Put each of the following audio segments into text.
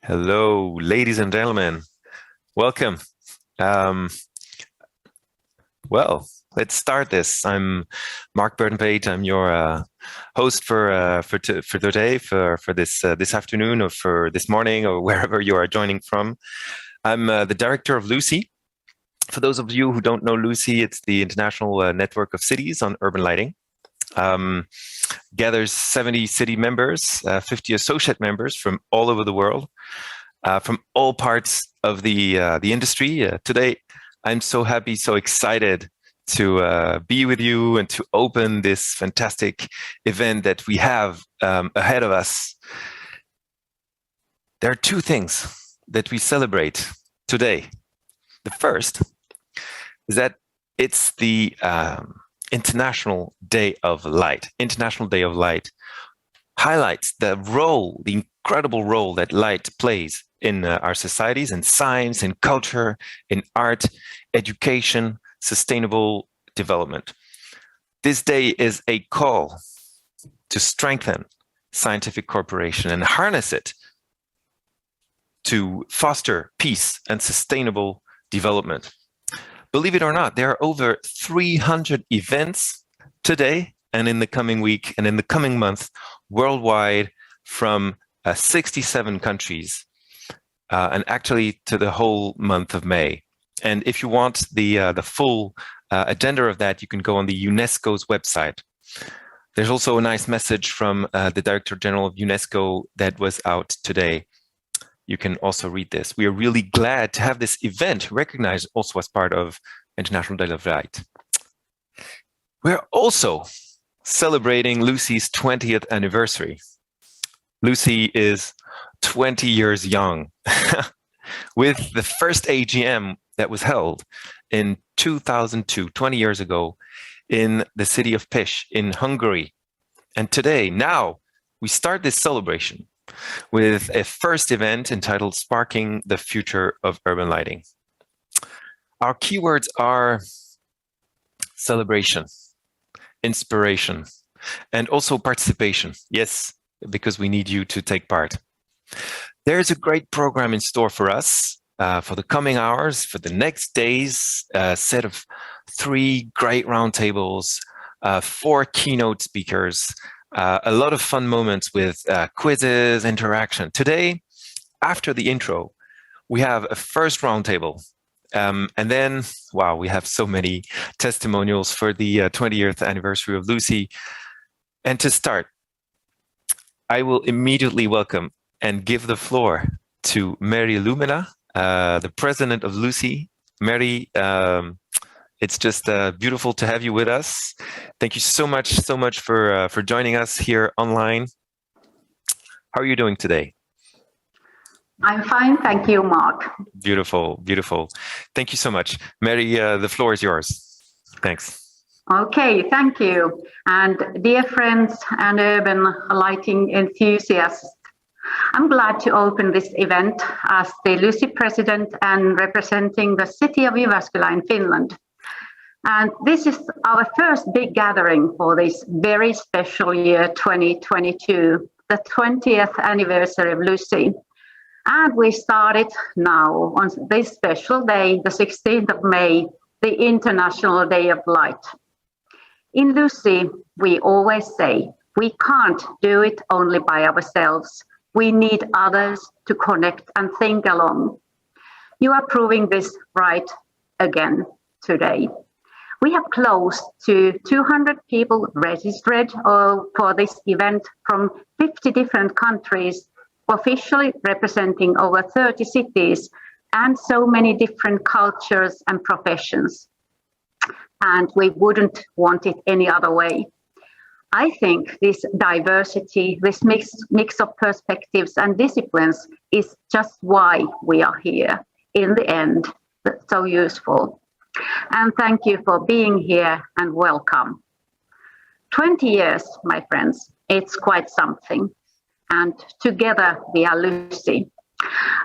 Hello, ladies and gentlemen. Welcome. Um, well, let's start this. I'm Mark Burton-Page. I'm your host for today, for this afternoon, or for this morning, or wherever you are joining from. I'm the director of Lucy. For those of you who don't know Lucy, it's the international network of cities on urban lighting. Gathers 70 city members, 50 associate members from all over the world. From all parts of the industry. Today, I'm so happy, so excited to be with you and to open this fantastic event that we have ahead of us. There are two things that we celebrate today. The first is that it's the International Day of Light. International Day of Light highlights the role, the incredible role that light plays in our societies, in science, in culture, in art, education, sustainable development. This day is a call to strengthen scientific cooperation and harness it to foster peace and sustainable development. Believe it or not, there are over 300 events today and in the coming week and in the coming month worldwide from 67 countries. And actually to the whole month of May. And if you want the full agenda of that, you can go on the UNESCO's website. There's also a nice message from the Director General of UNESCO that was out today. You can also read this. We are really glad to have this event recognized also as part of International Day of Light. We're also celebrating Lucy's 20th anniversary. Lucy is 20 years young, with the first AGM that was held in 2002, 20 years ago, in the city of Pest in Hungary. And today, now, we start this celebration with a first event entitled Sparking the Future of Urban Lighting. Our keywords are celebration, inspiration, and also participation. Yes, because we need you to take part. There's a great program in store for us for the coming hours, for the next days, a set of 3 great roundtables, 4 keynote speakers, a lot of fun moments with quizzes, interaction. Today, after the intro, we have a first roundtable. And then, wow, we have so many testimonials for the 20th anniversary of Lucy. And to start, I will immediately welcome and give the floor to Mary Lumina, the president of Lucy. Mary, it's just beautiful to have you with us. Thank you so much for joining us here online. How are you doing today? I'm fine, thank you, Mark. Beautiful, beautiful. Thank you so much. Mary, the floor is yours. Thanks. Okay, thank you. And dear friends and urban lighting enthusiasts, I'm glad to open this event as the Lucy president and representing the city of Jyväskylä in Finland. And this is our first big gathering for this very special year 2022, the 20th anniversary of Lucy. And we started now on this special day, the 16th of May, the International Day of Light. In Lucy, we always say, we can't do it only by ourselves. We need others to connect and think along. You are proving this right again today. We have close to 200 people registered for this event from 50 different countries, officially representing over 30 cities and so many different cultures and professions. And we wouldn't want it any other way. I think this diversity, this mix of perspectives and disciplines is just why we are here. In the end, that's so useful. And thank you for being here and welcome. 20 years, my friends, it's quite something. And together we are Lucy.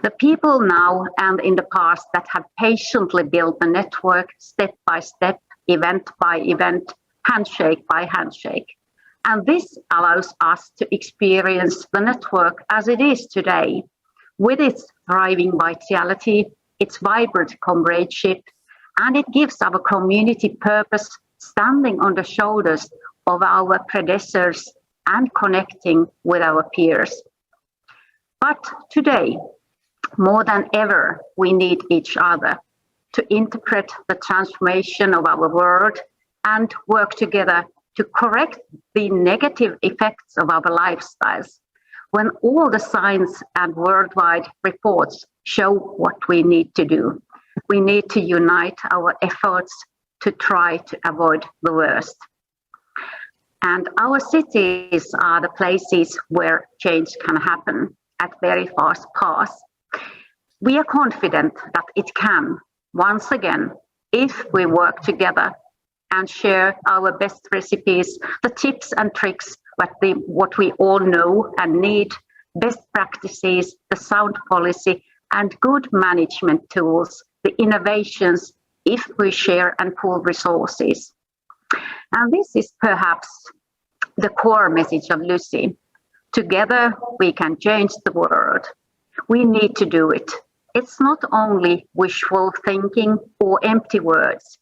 The people now and in the past that have patiently built the network step by step, event by event, handshake by handshake. And this allows us to experience the network as it is today, with its thriving vitality, its vibrant comradeship, and it gives our community purpose, standing on the shoulders of our predecessors and connecting with our peers. But today, more than ever, we need each other to interpret the transformation of our world and work together to correct the negative effects of our lifestyles, when all the signs and worldwide reports show what we need to do. We need to unite our efforts to try to avoid the worst. And our cities are the places where change can happen at very fast pace. We are confident that it can, once again, if we work together and share our best recipes, the tips and tricks, what we all know and need, best practices, the sound policy, and good management tools, the innovations, if we share and pool resources. And this is perhaps the core message of Lucy. Together we can change the world. We need to do it. It's not only wishful thinking or empty words.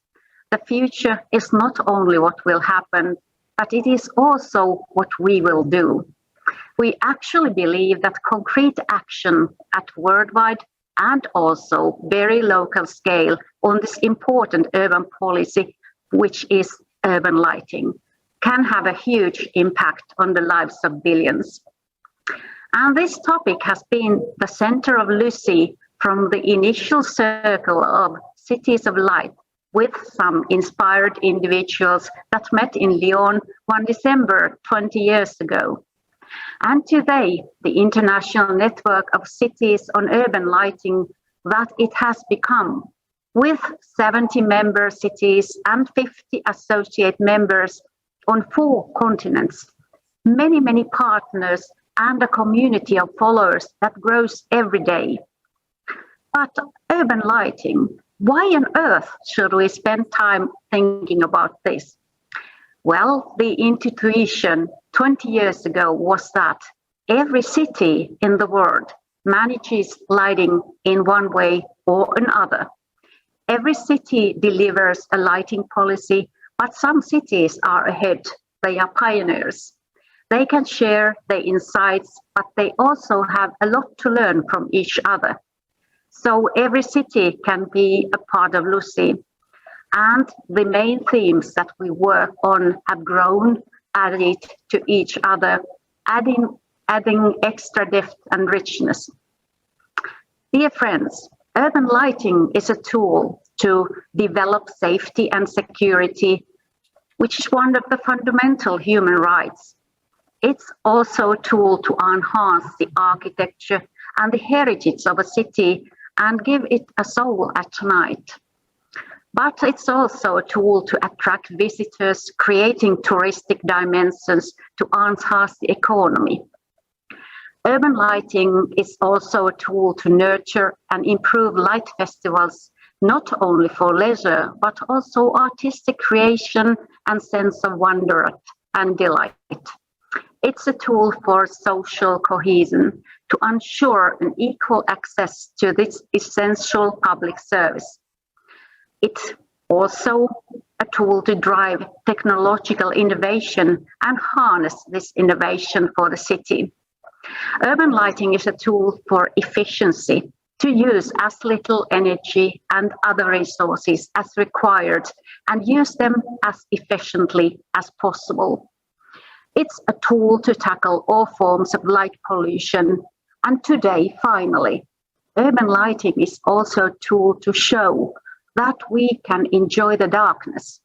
The future is not only what will happen, but it is also what we will do. We actually believe that concrete action at worldwide and also very local scale on this important urban policy, which is urban lighting, can have a huge impact on the lives of billions. And this topic has been the center of Lucy from the initial circle of Cities of Light, with some inspired individuals that met in Lyon one December 20 years ago. And today, the international network of cities on urban lighting that it has become, with 70 member cities and 50 associate members on 4 continents, many partners and a community of followers that grows every day. But urban lighting, why on earth should we spend time thinking about this? Well, the intuition 20 years ago was that every city in the world manages lighting in one way or another. Every city delivers a lighting policy, but some cities are ahead. They are pioneers. They can share their insights, but they also have a lot to learn from each other. So every city can be a part of Lucy. And the main themes that we work on have grown, added to each other, adding extra depth and richness. Dear friends, urban lighting is a tool to develop safety and security, which is one of the fundamental human rights. It's also a tool to enhance the architecture and the heritage of a city and give it a soul at night. But it's also a tool to attract visitors, creating touristic dimensions to enhance the economy. Urban lighting is also a tool to nurture and improve light festivals, not only for leisure, but also artistic creation and sense of wonder and delight. It's a tool for social cohesion to ensure an equal access to this essential public service. It's also a tool to drive technological innovation and harness this innovation for the city. Urban lighting is a tool for efficiency, to use as little energy and other resources as required and use them as efficiently as possible. It's a tool to tackle all forms of light pollution. And today, finally, urban lighting is also a tool to show that we can enjoy the darkness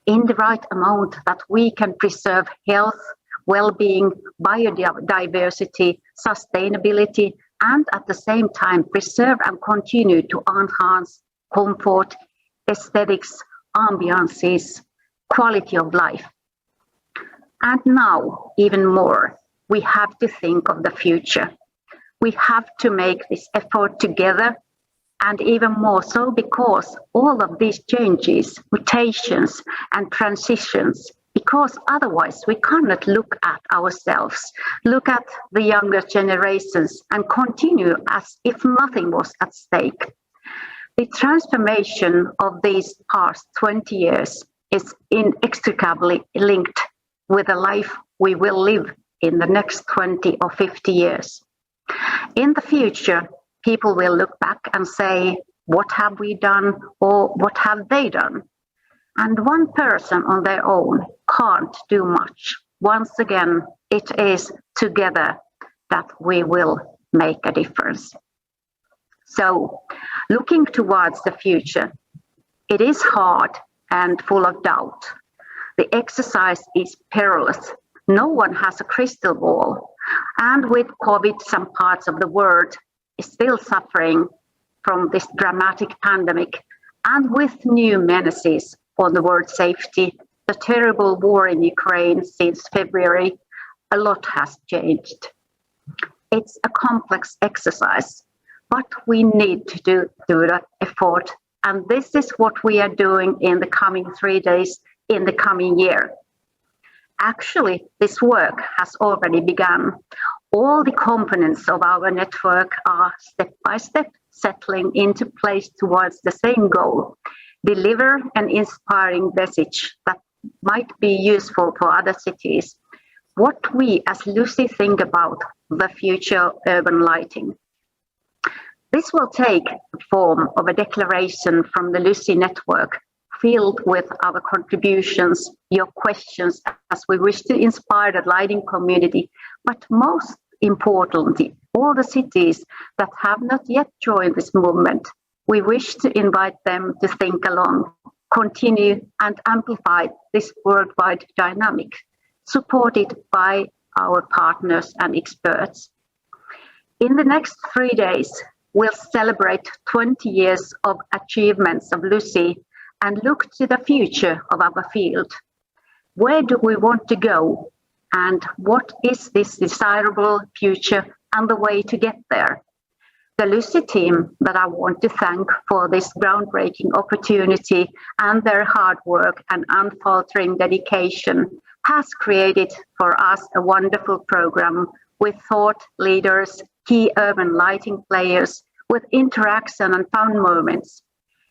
in the right amount, that we can preserve health, well-being, biodiversity, sustainability, and at the same time preserve and continue to enhance comfort, aesthetics, ambiances, quality of life. And now, even more, we have to think of the future. We have to make this effort together, and even more so because all of these changes, mutations, and transitions because otherwise we cannot look at ourselves, look at the younger generations and continue as if nothing was at stake. The transformation of these past 20 years is inextricably linked with the life we will live in the next 20 or 50 years. In the future, people will look back and say, what have we done or what have they done? And one person on their own can't do much. Once again, it is together that we will make a difference. So, looking towards the future, it is hard and full of doubt. The exercise is perilous. No one has a crystal ball. And with COVID, some parts of the world is still suffering from this dramatic pandemic, and with new menaces on the world safety, the terrible war in Ukraine since February, a lot has changed. It's a complex exercise, but we need to do the effort. And this is what we are doing in the coming 3 days, in the coming year. Actually, this work has already begun. All the components of our network are step by step settling into place towards the same goal. Deliver an inspiring message that might be useful for other cities. What we as Lucy think about the future of urban lighting. This will take the form of a declaration from the Lucy network, filled with our contributions, your questions, as we wish to inspire the lighting community, but most importantly, all the cities that have not yet joined this movement. We wish to invite them to think along, continue and amplify this worldwide dynamic, supported by our partners and experts. In the next 3 days, we'll celebrate 20 years of achievements of Lucy and look to the future of our field. Where do we want to go? And what is this desirable future and the way to get there? The Lucy team that I want to thank for this groundbreaking opportunity and their hard work and unfaltering dedication has created for us a wonderful program with thought leaders, key urban lighting players, with interaction and fun moments.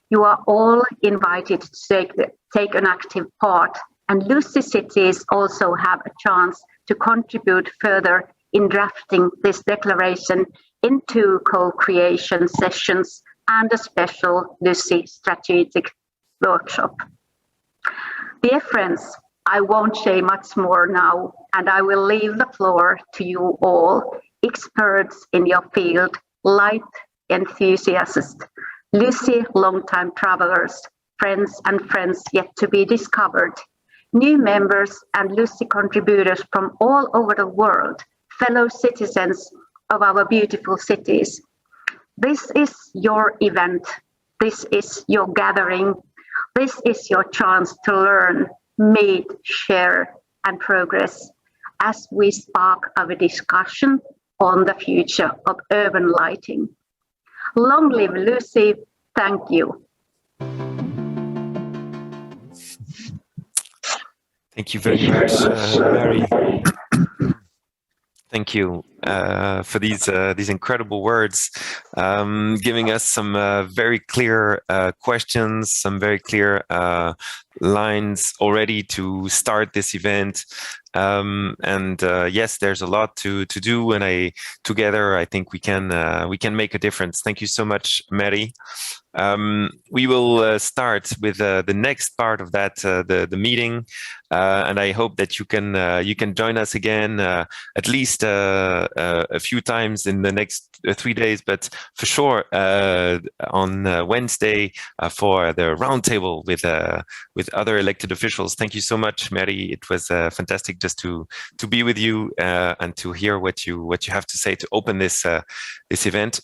You are all invited to take an active part, and Lucy cities also have a chance to contribute further in drafting this declaration into co-creation sessions and a special Lucy strategic workshop. Dear friends, I won't say much more now, and I will leave the floor to you all, experts in your field, light enthusiasts, Lucy long-time travelers, friends and friends yet to be discovered, new members and Lucy contributors from all over the world, fellow citizens of our beautiful cities. This is your event. This is your gathering. This is your chance to learn, meet, share, and progress as we spark our discussion on the future of urban lighting. Long live Lucy. Thank you. Thank you very much, Mary. Thank you for these incredible words, giving us some very clear questions, some very clear lines already to start this event. Yes, there's a lot to do, and together I think we can make a difference. Thank you so much, Mary. We will start with the next part of that, the meeting, and I hope that you can join us again at least a few times in the next 3 days, but for sure on Wednesday for the roundtable with other elected officials. Thank you so much, Mary. It was fantastic just to be with you and to hear what you have to say to open this event.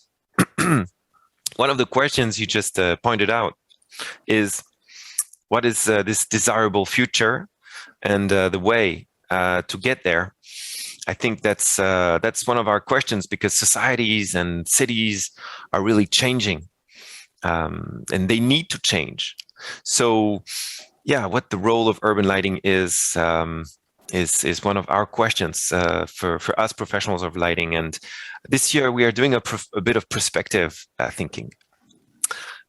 One of the questions you just pointed out is, what is this desirable future and the way to get there? I think that's one of our questions, because societies and cities are really changing, and they need to change. So yeah, what the role of urban lighting is one of our questions for us professionals of lighting. And this year we are doing a bit of perspective thinking.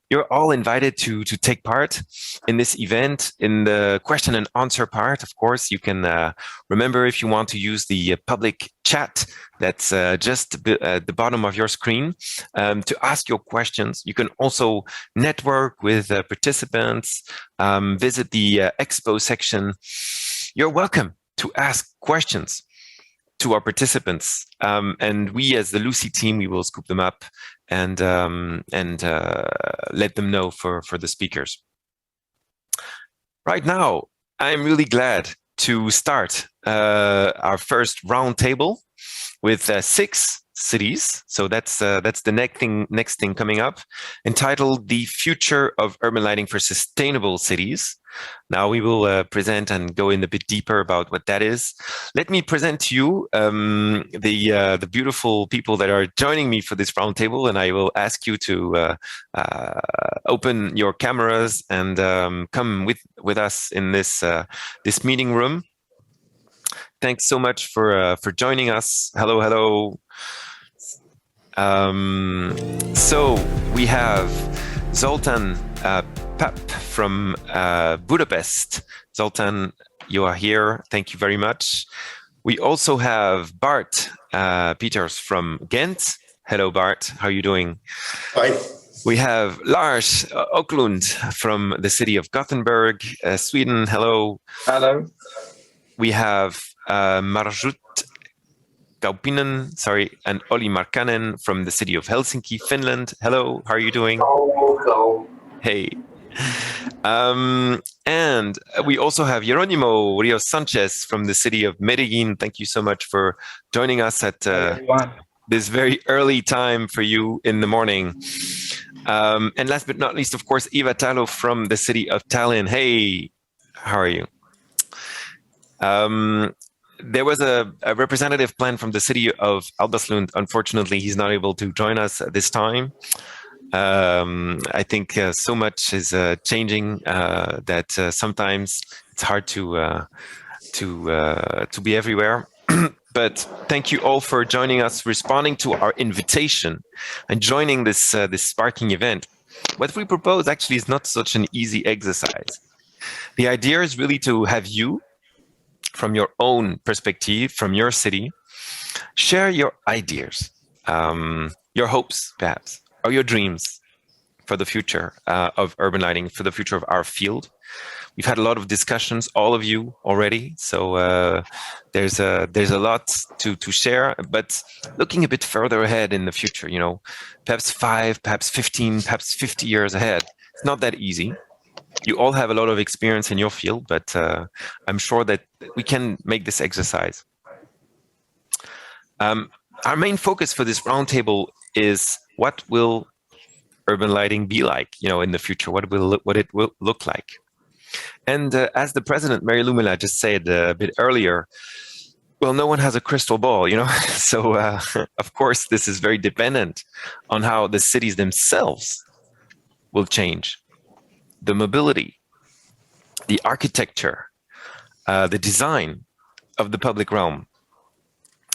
You're all invited to take part in this event. In the question and answer part, of course, you can remember if you want to use the public chat that's just at the bottom of your screen to ask your questions. You can also network with participants, visit the expo section. You're welcome to ask questions to our participants, and we, as the Lucy team, we will scoop them up and let them know for the speakers. Right now, I'm really glad to start our first roundtable with 6 cities. So that's the next thing coming up, entitled "The Future of Urban Lighting for Sustainable Cities." Now we will present and go in a bit deeper about what that is. Let me present to you the beautiful people that are joining me for this roundtable, and I will ask you to open your cameras and come with us in this this meeting room. Thanks so much for joining us. Hello, hello. So we have Zoltan Pap from Budapest. Zoltan, you are here. Thank you very much. We also have Bart Peters from Ghent. Hello, Bart. How are you doing? Fine. We have Lars Oklund from the city of Gothenburg, Sweden. Hello. Hello. We have Marjut Kaupinen, and Olli Markkanen from the city of Helsinki, Finland. Hello, how are you doing? Hello. Hey. And we also have Jeronimo Rios Sanchez from the city of Medellín. Thank you so much for joining us at this very early time for you in the morning. And last but not least, of course, Eva Talo from the city of Tallinn. Hey, how are you? There was a representative plan from the city of Albertslund. Unfortunately, he's not able to join us at this time. I think so much is changing that sometimes it's hard to be everywhere. But thank you all for joining us, responding to our invitation, and joining this this sparking event. What we propose actually is not such an easy exercise. The idea is really to have you, from your own perspective, from your city, share your ideas, your hopes, perhaps, or your dreams for the future of urban lighting, for the future of our field. We've had a lot of discussions, all of you already, so there's a lot to share. But looking a bit further ahead in the future, you know, perhaps 5, perhaps 15, perhaps 50 years ahead, it's not that easy. You all have a lot of experience in your field, but I'm sure that we can make this exercise. Our main focus for this roundtable is what will urban lighting be like, you know, in the future? What it will look like? And as the president, Mary Lumila, just said a bit earlier, well, no one has a crystal ball, you know. So of course, this is very dependent on how the cities themselves will change. The mobility, the architecture, the design of the public realm.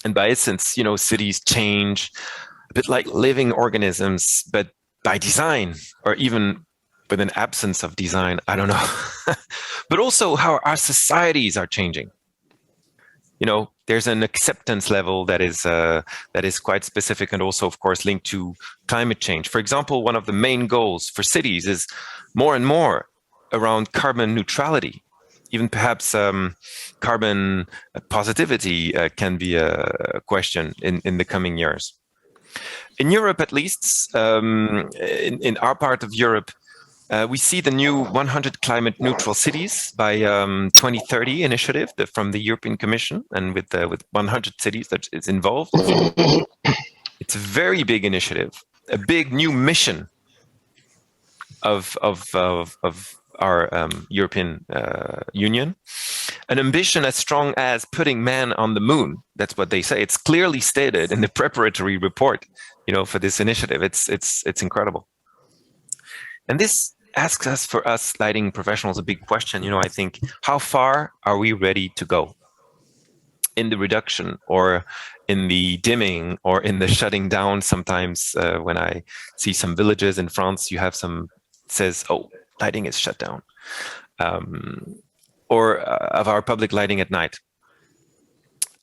And by essence, you know, cities change a bit like living organisms, but by design, or even with an absence of design, I don't know. But also how our societies are changing. You know, there's an acceptance level that is quite specific, and also, of course, linked to climate change. For example, one of the main goals for cities is more and more around carbon neutrality. Even perhaps carbon positivity can be a question in the coming years. In Europe, at least, in our part of Europe, we see the new 100 climate neutral cities by 2030 initiative from the European Commission, and with 100 cities that is involved. It's a very big initiative, a big new mission of our European Union, an ambition as strong as putting man on the moon. That's what they say. It's clearly stated in the preparatory report, you know, for this initiative. It's incredible. And this asks us, for us lighting professionals, a big question. I think, how far are we ready to go in the reduction or in the dimming or in the shutting down? Sometimes when I see some villages in France, you have some says, oh, lighting is shut down, or of our public lighting at night.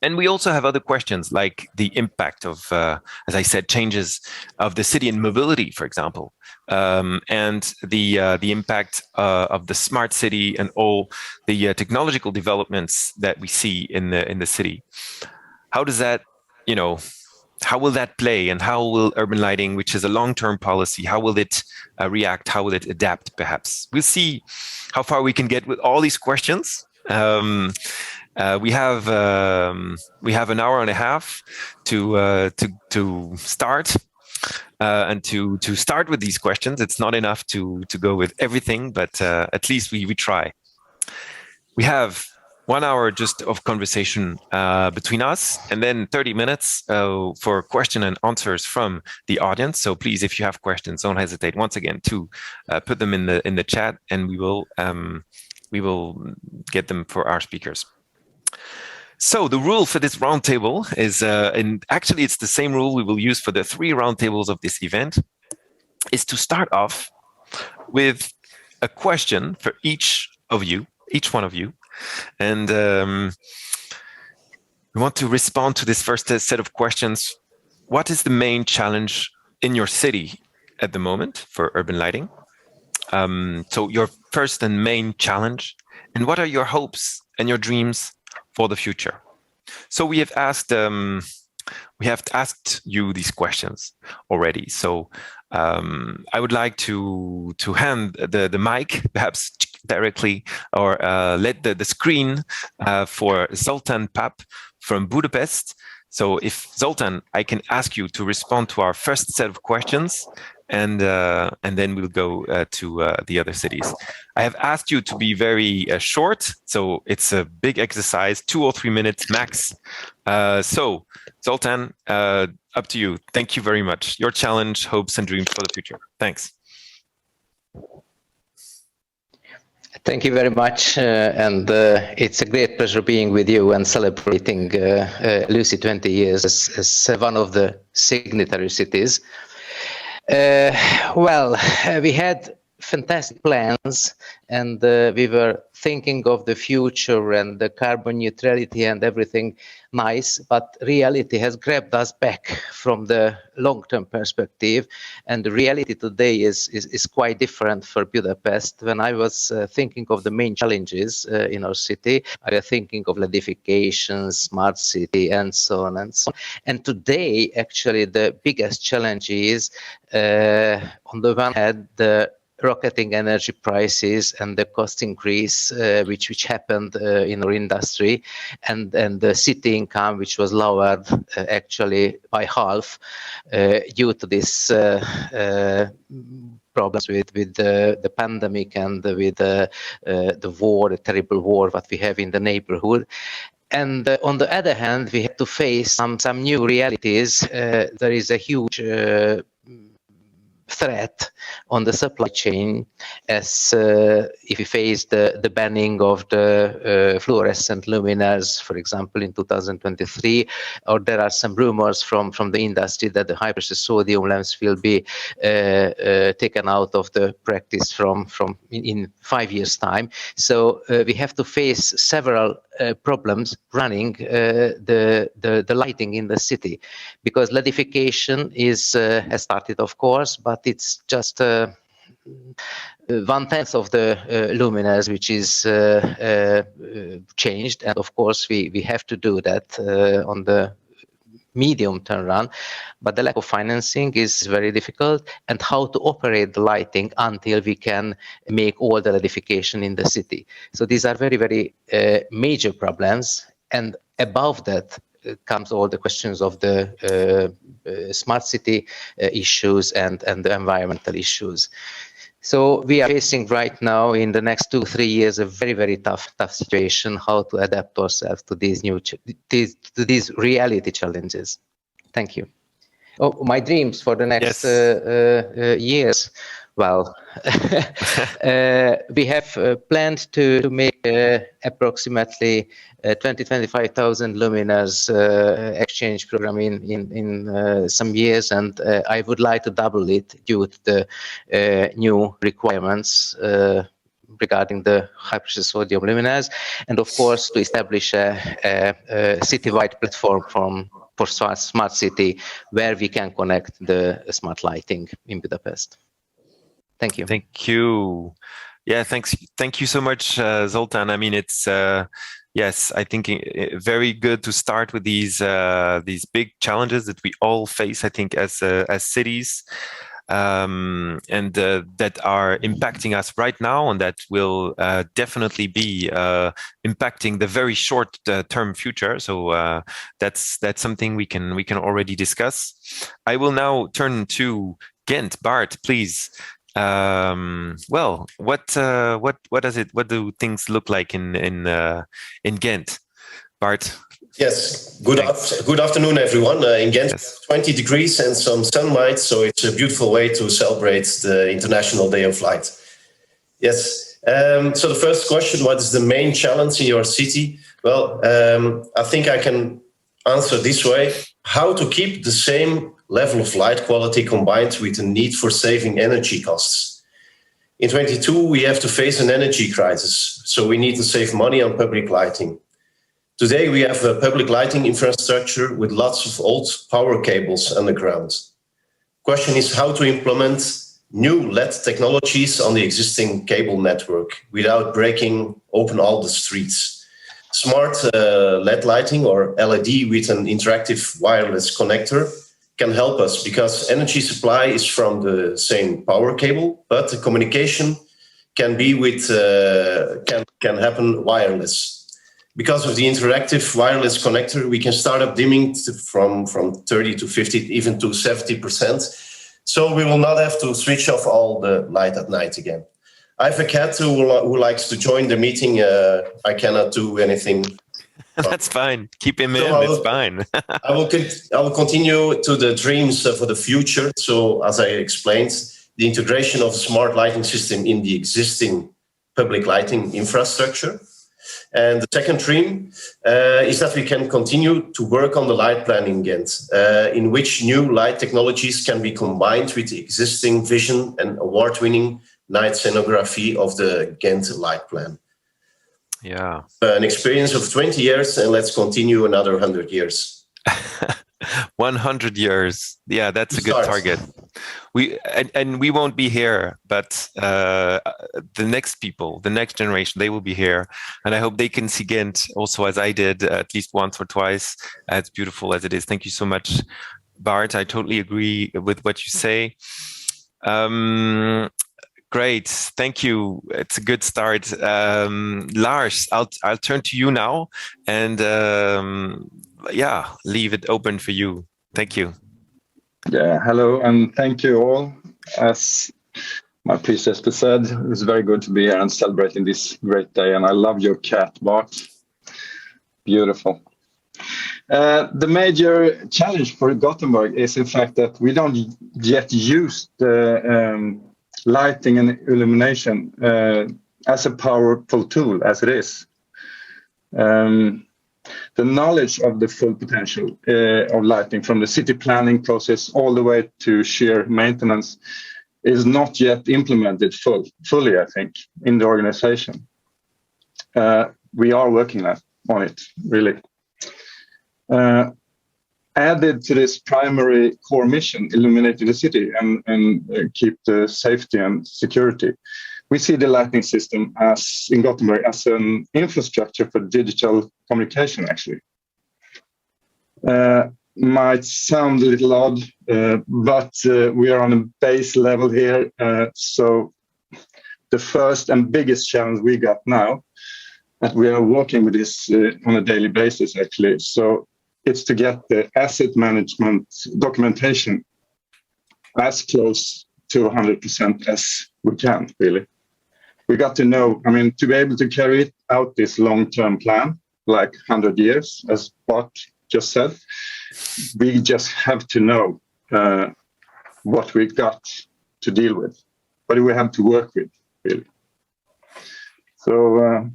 And we also have other questions like the impact of, as I said, changes of the city in mobility, for example, and the impact of the smart city and all the technological developments that we see in the city. How does that, how will that play, and how will urban lighting, which is a long-term policy, how will it react? How will it adapt? Perhaps we'll see how far we can get with all these questions. We have an hour and a half to start, and to start with these questions. It's not enough to go with everything, but at least we try. We have 1 hour just of conversation between us, and then 30 minutes for question and answers from the audience. So please, if you have questions, don't hesitate once again to put them in the chat, and we will get them for our speakers. So the rule for this roundtable is, and actually it's the same rule we will use for the 3 roundtables of this event, is to start off with a question for each one of you. And we want to respond to this first set of questions. What is the main challenge in your city at the moment for urban lighting? So your first and main challenge, and what are your hopes and your dreams for the future? So we have asked you these questions already. So I would like to hand the mic, perhaps directly, or let the screen for Zoltán Pap from Budapest. So if Zoltán, I can ask you to respond to our first set of questions, and then we'll go to the other cities. I have asked you to be very short, so it's a big exercise, 2 or 3 minutes max. So Zoltán, up to you. Thank you very much. Your challenge, hopes and dreams for the future. Thanks. Thank you very much, and it's a great pleasure being with you and celebrating Lucy 20 years as one of the signatory cities. Well, we had fantastic plans, and we were thinking of the future and the carbon neutrality and everything nice, but reality has grabbed us back from the long-term perspective, and the reality today is quite different for Budapest. When I was thinking of the main challenges in our city, I was thinking of LEDification, smart city, and so on and so on. And today, actually, the biggest challenge is, on the one hand, the rocketing energy prices and the cost increase which happened in our industry, and the city income which was lowered actually by half due to this problems with the pandemic and with the war, the terrible war that we have in the neighborhood. And on the other hand, we had to face some new realities. There is a huge threat on the supply chain, as if we face the banning of the fluorescent luminaires, for example, in 2023, or there are some rumors from the industry that the high-pressure sodium lamps will be taken out of the practice from in 5 years' time. So we have to face several problems running the lighting in the city, because LEDification has started, of course, but it's just 1/10 of the luminaires which is changed, and of course we have to do that on the medium term run, but the lack of financing is very difficult, and how to operate the lighting until we can make all the LEDification in the city. So these are very, very major problems, and above that comes all the questions of the smart city issues and the environmental issues. So we are facing right now, in the next 2-3 years, a very, very tough situation, how to adapt ourselves to these new these reality challenges. Thank you. Oh, my dreams for the next years. Well, we have planned to make approximately 25,000 luminaires exchange program in some years, and I would like to double it due to the new requirements regarding the high-pressure sodium luminaires, and of course to establish a city-wide platform for smart city where we can connect the smart lighting in Budapest. Thank you. Thank you. Yeah, thanks. Thank you so much, Zoltán. I mean, it's yes, I think very good to start with these big challenges that we all face. I think as cities, and that are impacting us right now, and that will definitely be impacting the very short term future. So that's something we can already discuss. I will now turn to Ghent. Bart, please. Well, what do things look like in Ghent? Bart. Yes, good afternoon, everyone. In Ghent, yes. 20 degrees and some sunlight, so it's a beautiful way to celebrate the International Day of Light. Yes, so the first question, what is the main challenge in your city? Well, I think I can answer this way. How to keep the same level of light quality combined with the need for saving energy costs. In 2022, we have to face an energy crisis, so we need to save money on public lighting. Today, we have a public lighting infrastructure with lots of old power cables underground. Question is how to implement new LED technologies on the existing cable network without breaking open all the streets. Smart LED lighting or LED with an interactive wireless connector can help us because energy supply is from the same power cable, but the communication can be with can happen wireless. Because of the interactive wireless connector, we can start up dimming from 30 to 50, even to 70%. So we will not have to switch off all the light at night again. I have a cat who likes to join the meeting. I cannot do anything. That's fine. Keep him in. It's fine. I will continue to the dreams for the future. So as I explained, the integration of a smart lighting system in the existing public lighting infrastructure. And the second dream is that we can continue to work on the light plan in Ghent, in which new light technologies can be combined with the existing vision and award-winning night scenography of the Ghent light plan. Yeah. An experience of 20 years, and let's continue another 100 years. 100 years. Yeah, that's a good target. We won't be here, but the next people, the next generation, they will be here, and I hope they can see Ghent also as I did at least once or twice, as beautiful as it is. Thank you so much, Bart. I totally agree with what you say. Great, thank you. It's a good start. Lars, I'll turn to you now, and yeah, leave it open for you. Thank you. Yeah, hello, and thank you all. As my predecessor said, it's very good to be here and celebrating this great day, and I love your cat, Bart. Beautiful. The major challenge for Gothenburg is in fact that we don't yet use the lighting and illumination as a powerful tool as it is. The knowledge of the full potential of lighting from the city planning process all the way to sheer maintenance is not yet implemented fully, I think, in the organization. We are working on it, really. Added to this primary core mission, illuminating the city and keep the safety and security, we see the lighting system in Gothenburg as an infrastructure for digital communication, actually. Might sound a little odd, but we are on a base level here. So the first and biggest challenge we got now, that we are working with this on a daily basis, actually. So it's to get the asset management documentation as close to 100% as we can, really. We got to know, I mean, to be able to carry out this long-term plan, like 100 years, as Bart just said, we just have to know what we got to deal with. but we have to work with, really. So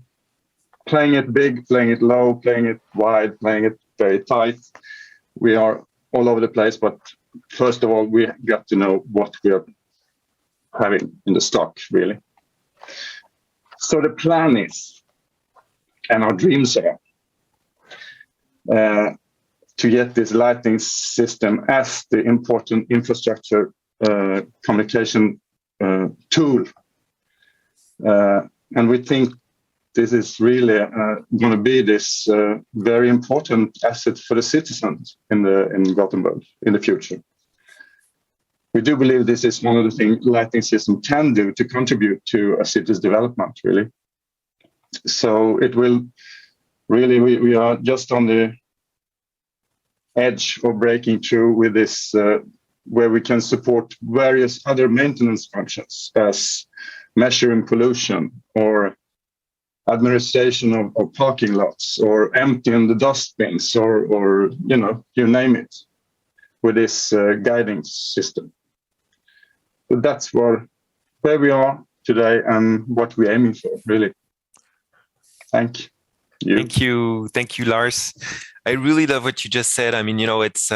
playing it big, playing it low, playing it wide, playing it very tight. We are all over the place, but first of all, we got to know what we are having in the stock, really. So the plan is, and our dreams are, to get this lighting system as the important infrastructure communication tool. And we think this is really going to be this very important asset for the citizens in Gothenburg in the future. We do believe this is one of the things lighting system can do to contribute to a city's development, really. So it will really, we are just on the edge of breaking through with this, where we can support various other maintenance functions as measuring pollution or administration of parking lots or emptying the dustbins or you name it, with this guiding system. So that's where we are today and what we're aiming for, really. Thank you. Thank you, Lars. I really love what you just said. I mean, it's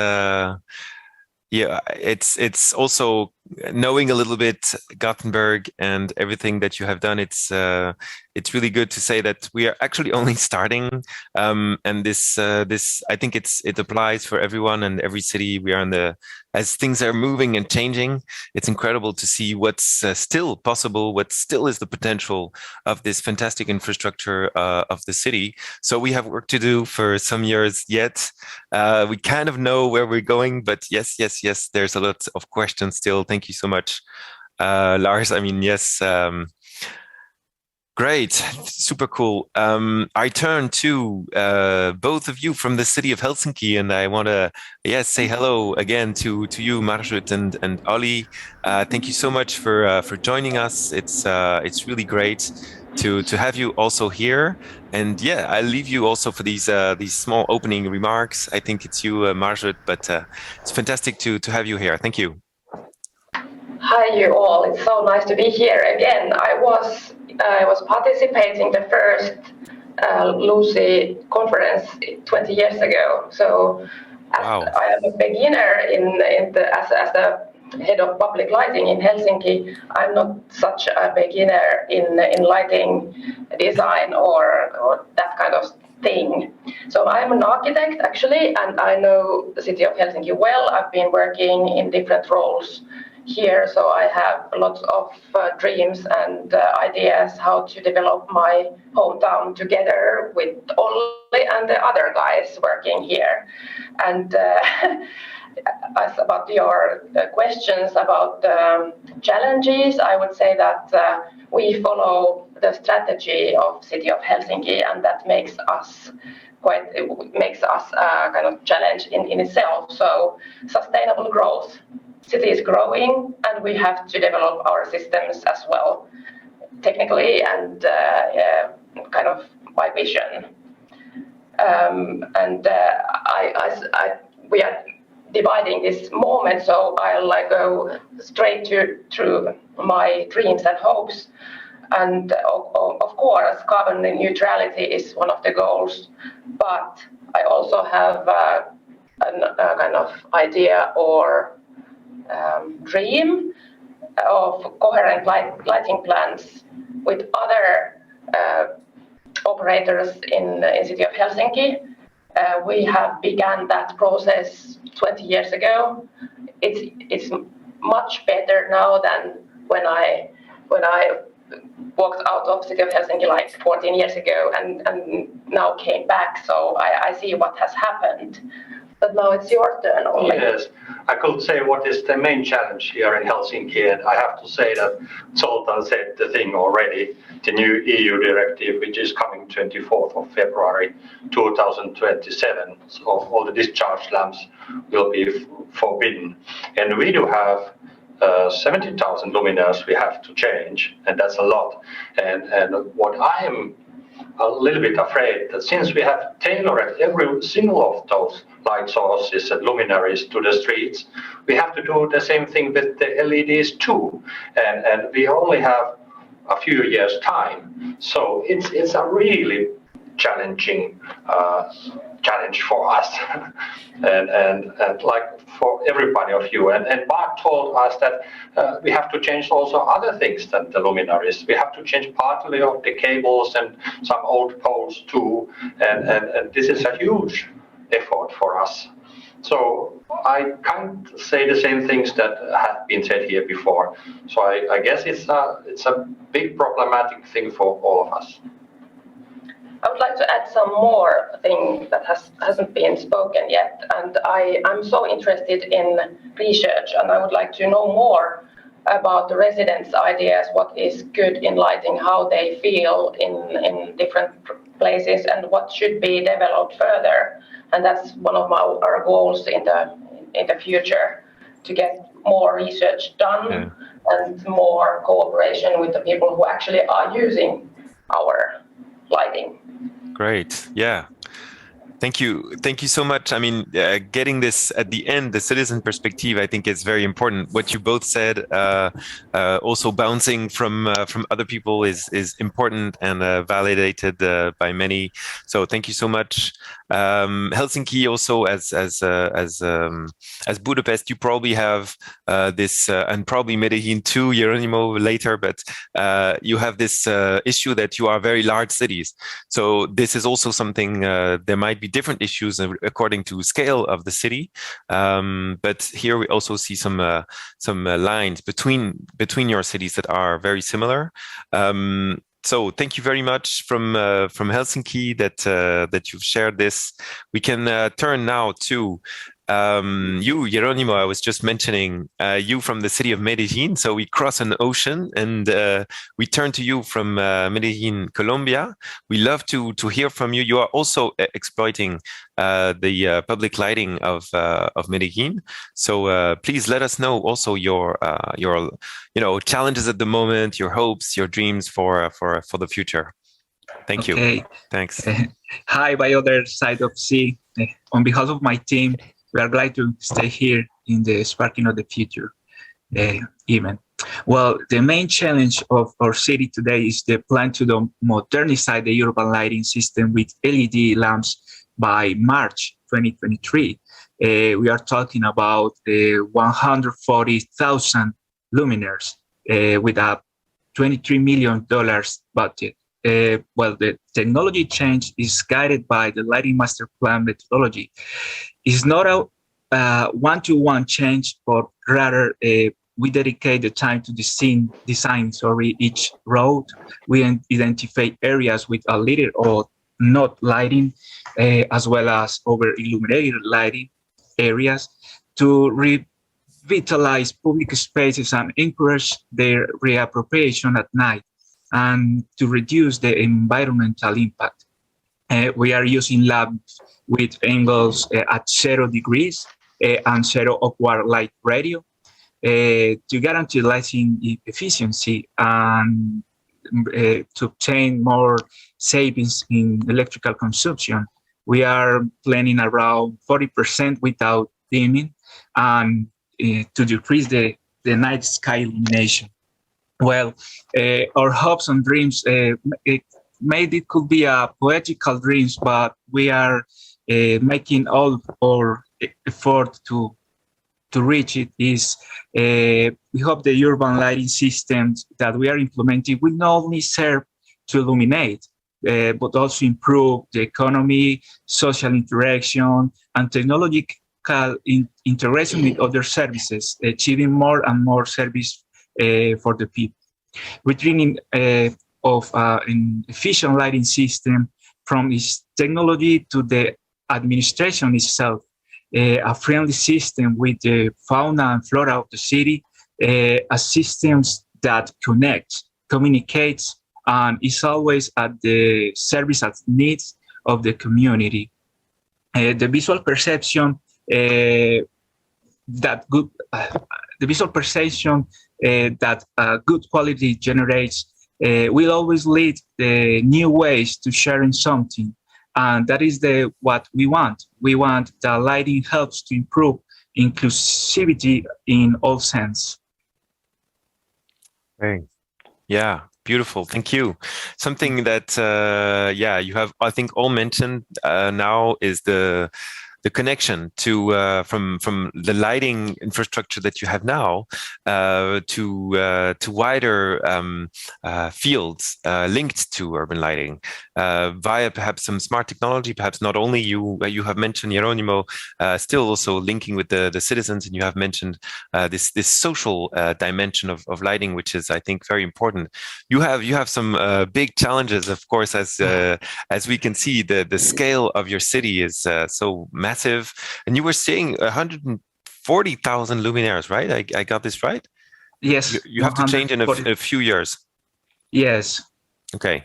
it's also knowing a little bit Gothenburg and everything that you have done. It's really good to say that we are actually only starting, and this I think it applies for everyone and every city. We are as things are moving and changing. It's incredible to see what's still possible, what still is the potential of this fantastic infrastructure of the city. So we have work to do for some years yet. We kind of know where we're going, but yes, there's a lot of questions still. Thank you so much, Lars. I mean, yes. Great, super cool. I turn to both of you from the city of Helsinki, and I want to say hello again to you, Marjut and Olli. Thank you so much for joining us. It's really great to have you also here. And I leave you also for these small opening remarks. I think it's you, Marjut, but it's fantastic to have you here. Thank you. Hi, you all. It's so nice to be here again. I was participating the first Lucy conference 20 years ago. So wow. I am a beginner as the head of public lighting in Helsinki. I'm not such a beginner in lighting design or that kind of thing. So I'm an architect actually, and I know the city of Helsinki well. I've been working in different roles here, so I have lots of dreams and ideas how to develop my hometown together with Olli and the other guys working here. And as about your questions about challenges, I would say that we follow the strategy of City of Helsinki, and that makes us a kind of challenge in itself. So sustainable growth. City is growing, and we have to develop our systems as well, technically and kind of by vision. We are dividing this moment, so I'll go straight through my dreams and hopes. And of course, carbon neutrality is one of the goals, but I also have a kind of idea or dream of coherent lighting plans with other operators in the city of Helsinki. We have begun that process 20 years ago. It's much better now than when I walked out of city of Helsinki like 14 years ago and now came back. So I see what has happened. But now it's your turn, Olli. Yes, I could say what is the main challenge here in Helsinki, and I have to say that Zoltan said the thing already, the new EU directive, which is coming 24th of February 2027. So all the discharge lamps will be forbidden. And we do have 70,000 luminaires we have to change, and that's a lot. And what I am a little bit afraid that since we have tailored every single of those light sources and luminaries to the streets, we have to do the same thing with the LEDs too. And we only have a few years' time. So it's a really challenging challenge for us and like for everybody of you. And Bart told us that we have to change also other things than the luminaries. We have to change partly of the cables and some old poles too. And this is a huge effort for us. So I can't say the same things that have been said here before. So I guess it's a big problematic thing for all of us. I would like to add some more thing that hasn't been spoken yet, and I'm so interested in research, and I would like to know more about the residents' ideas, what is good in lighting, how they feel in different places, and what should be developed further. And that's one of our goals in the future, to get more research done and more cooperation with the people who actually are using our lighting. Great. Yeah. Thank you. Thank you so much. I mean, getting this at the end, the citizen perspective, I think is very important. What you both said, also bouncing from other people is important and validated by many. So thank you so much. Helsinki also, as Budapest, you probably have this, and probably Medellín too, Jerónimo later, but you have this issue that you are very large cities. So this is also something, there might be different issues according to scale of the city, but here we also see some lines between your cities that are very similar. So thank you very much from Helsinki that you've shared this. We can turn now to you, Jerónimo. I was just mentioning you from the city of Medellín. So we cross an ocean and we turn to you from Medellín, Colombia. We love to hear from you. You are also exploiting the public lighting of Medellín. So please let us know also your challenges at the moment, your hopes, your dreams for the future. Thank you. Thanks. Hi, by other side of sea. On behalf of my team, we are glad to stay here in the Sparking of the Future event. Well, the main challenge of our city today is the plan to modernize the urban lighting system with LED lamps by March 2023. We are talking about 140,000 luminaires with a $23 million budget. Well, the technology change is guided by the lighting master plan methodology. It's not a one-to-one change, but rather we dedicate the time to design each road. We identify areas with a little or not lighting, as well as over-illuminated lighting areas to revitalize public spaces and encourage their reappropriation at night, and to reduce the environmental impact. We are using lamps with angles at 0 degrees and 0 upward light radio to guarantee lighting efficiency and to obtain more savings in electrical consumption. We are planning around 40% without dimming and to decrease the night sky illumination. Well, our hopes and dreams, maybe it could be a poetical dreams, but we are making all our effort to reach it. We hope the urban lighting systems that we are implementing will not only serve to illuminate, but also improve the economy, social interaction, and technological integration with other services, achieving more and more service for the people. We're dreaming of an efficient lighting system, from its technology to the administration itself, a friendly system with the fauna and flora of the city, a system that connects, communicates, and is always at the service of needs of the community. The visual perception that good quality generates will always lead the new ways to sharing something. And that is what we want. We want that lighting helps to improve inclusivity in all sense. Great. Yeah, beautiful. Thank you. Something that, you have, I think, all mentioned now is the connection to from the lighting infrastructure that you have now to wider fields linked to urban lighting via perhaps some smart technology. Perhaps not only you have mentioned, Jeronimo, still also linking with the citizens, and you have mentioned this social dimension of lighting, which is, I think, very important. You have some big challenges, of course, as we can see. The scale of your city is so massive. And you were saying 140,000 luminaires, right? I got this right? Yes. You have to change in a few years. Yes. Okay,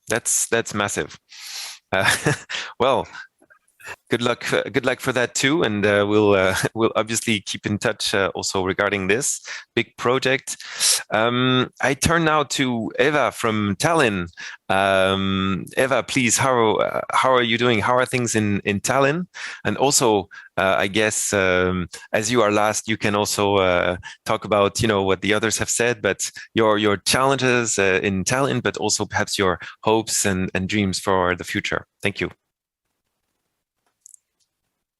that's massive. Well, good luck for that too, and we'll obviously keep in touch also regarding this big project. I turn now to Eva from Tallinn. Eva, please, how are you doing? How are things in Tallinn? And also, I guess as you are last, you can also talk about what the others have said, but your challenges in Tallinn, but also perhaps your hopes and dreams for the future. Thank you.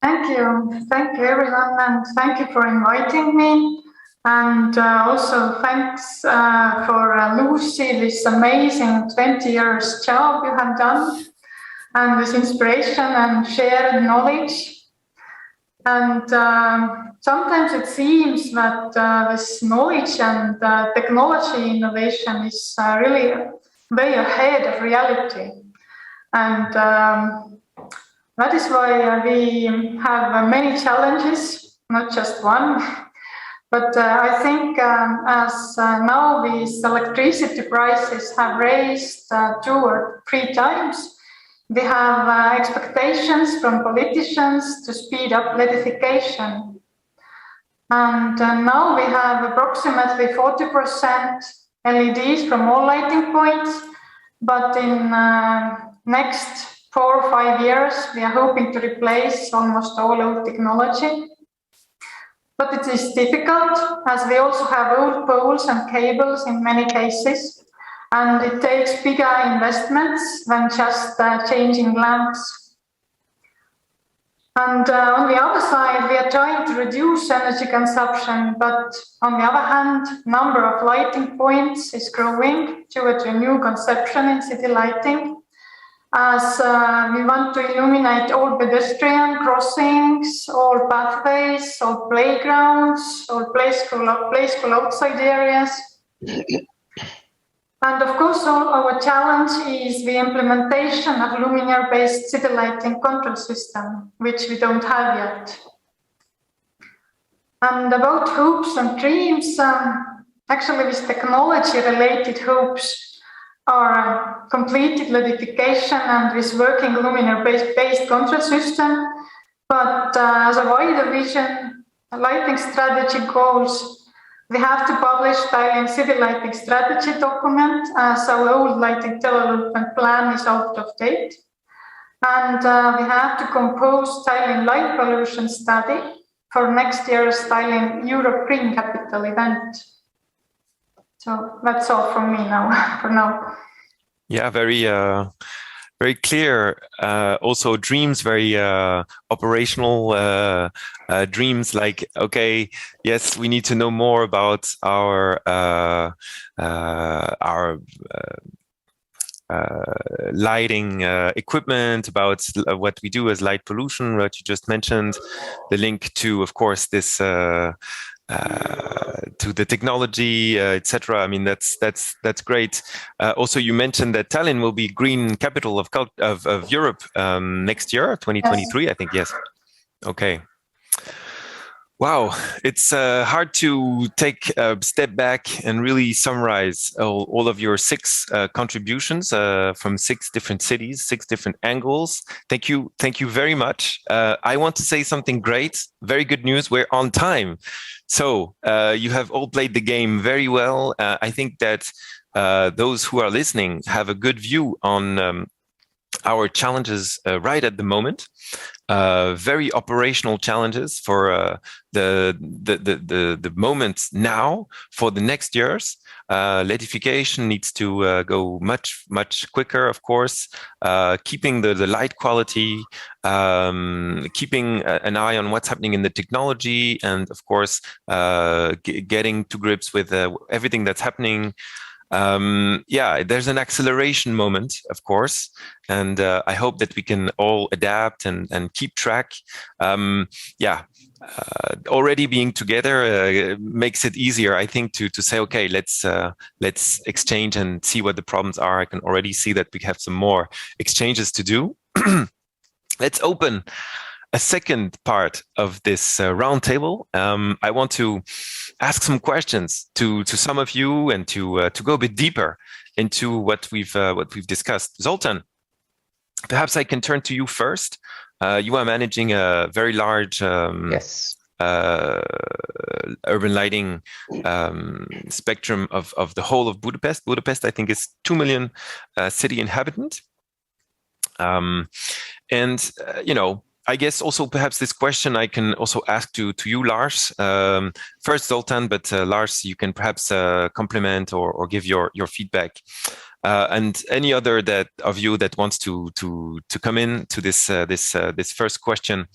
Thank you everyone, and thank you for inviting me. And also thanks for Lucy, this amazing 20 years job you have done, and this inspiration and shared knowledge. And sometimes it seems that this knowledge and technology innovation is really way ahead of reality. And that is why we have many challenges, not just one. But I think as now these electricity prices have raised 2 or 3 times, we have expectations from politicians to speed up electrification. And now we have approximately 40% LEDs from all lighting points, but in next 4 or 5 years, we are hoping to replace almost all old technology. But it is difficult, as we also have old poles and cables in many cases, and it takes bigger investments than just changing lamps. And on the other side, we are trying to reduce energy consumption, but on the other hand, number of lighting points is growing due to a new conception in city lighting, as we want to illuminate all pedestrian crossings, all pathways, all playgrounds, all play school outside areas. And of course, our challenge is the implementation of luminaire-based city lighting control system, which we don't have yet. And about hopes and dreams, actually these technology-related hopes are completed LEDification and this working luminaire-based control system. But as a wider vision, lighting strategy goals, we have to publish Tallinn City Lighting Strategy document, as our old lighting development plan is out of date. And we have to compose Tallinn light pollution study for next year's Tallinn Europe Green Capital event. So that's all from me now, for now. Yeah, very clear. Also dreams, very operational dreams. Like, okay, yes, we need to know more about our lighting equipment, about what we do as light pollution, what you just mentioned, the link to, of course, this to the technology, etc. I mean, that's great. Also, you mentioned that Tallinn will be green capital of Europe next year, 2023, yes. I think. Yes. Okay. Wow, it's hard to take a step back and really summarize all of your 6 contributions from 6 different cities, 6 different angles. Thank you very much. I want to say something great. Very good news. We're on time. So you have all played the game very well. I think that those who are listening have a good view on our challenges right at the moment. Very operational challenges for the moment now. For the next years, LEDification needs to go much quicker, of course. Keeping the light quality, keeping an eye on what's happening in the technology, and of course getting to grips with everything that's happening. Yeah, there's an acceleration moment, of course, and I hope that we can all adapt and keep track. Yeah, already being together makes it easier, I think, to say, okay, let's exchange and see what the problems are. I can already see that we have some more exchanges to do. Let's open a second part of this roundtable. I want to ask some questions to some of you and to go a bit deeper into what we've discussed. Zoltan, perhaps I can turn to you first. You are managing a very large Yes. urban lighting spectrum of the whole of Budapest. Budapest, I think, is 2 million city inhabitants. And you know, I guess also perhaps this question I can also ask to you, Lars. First Zoltan, but Lars, you can perhaps complement or give your feedback. And any other of you that wants to come in to this first question,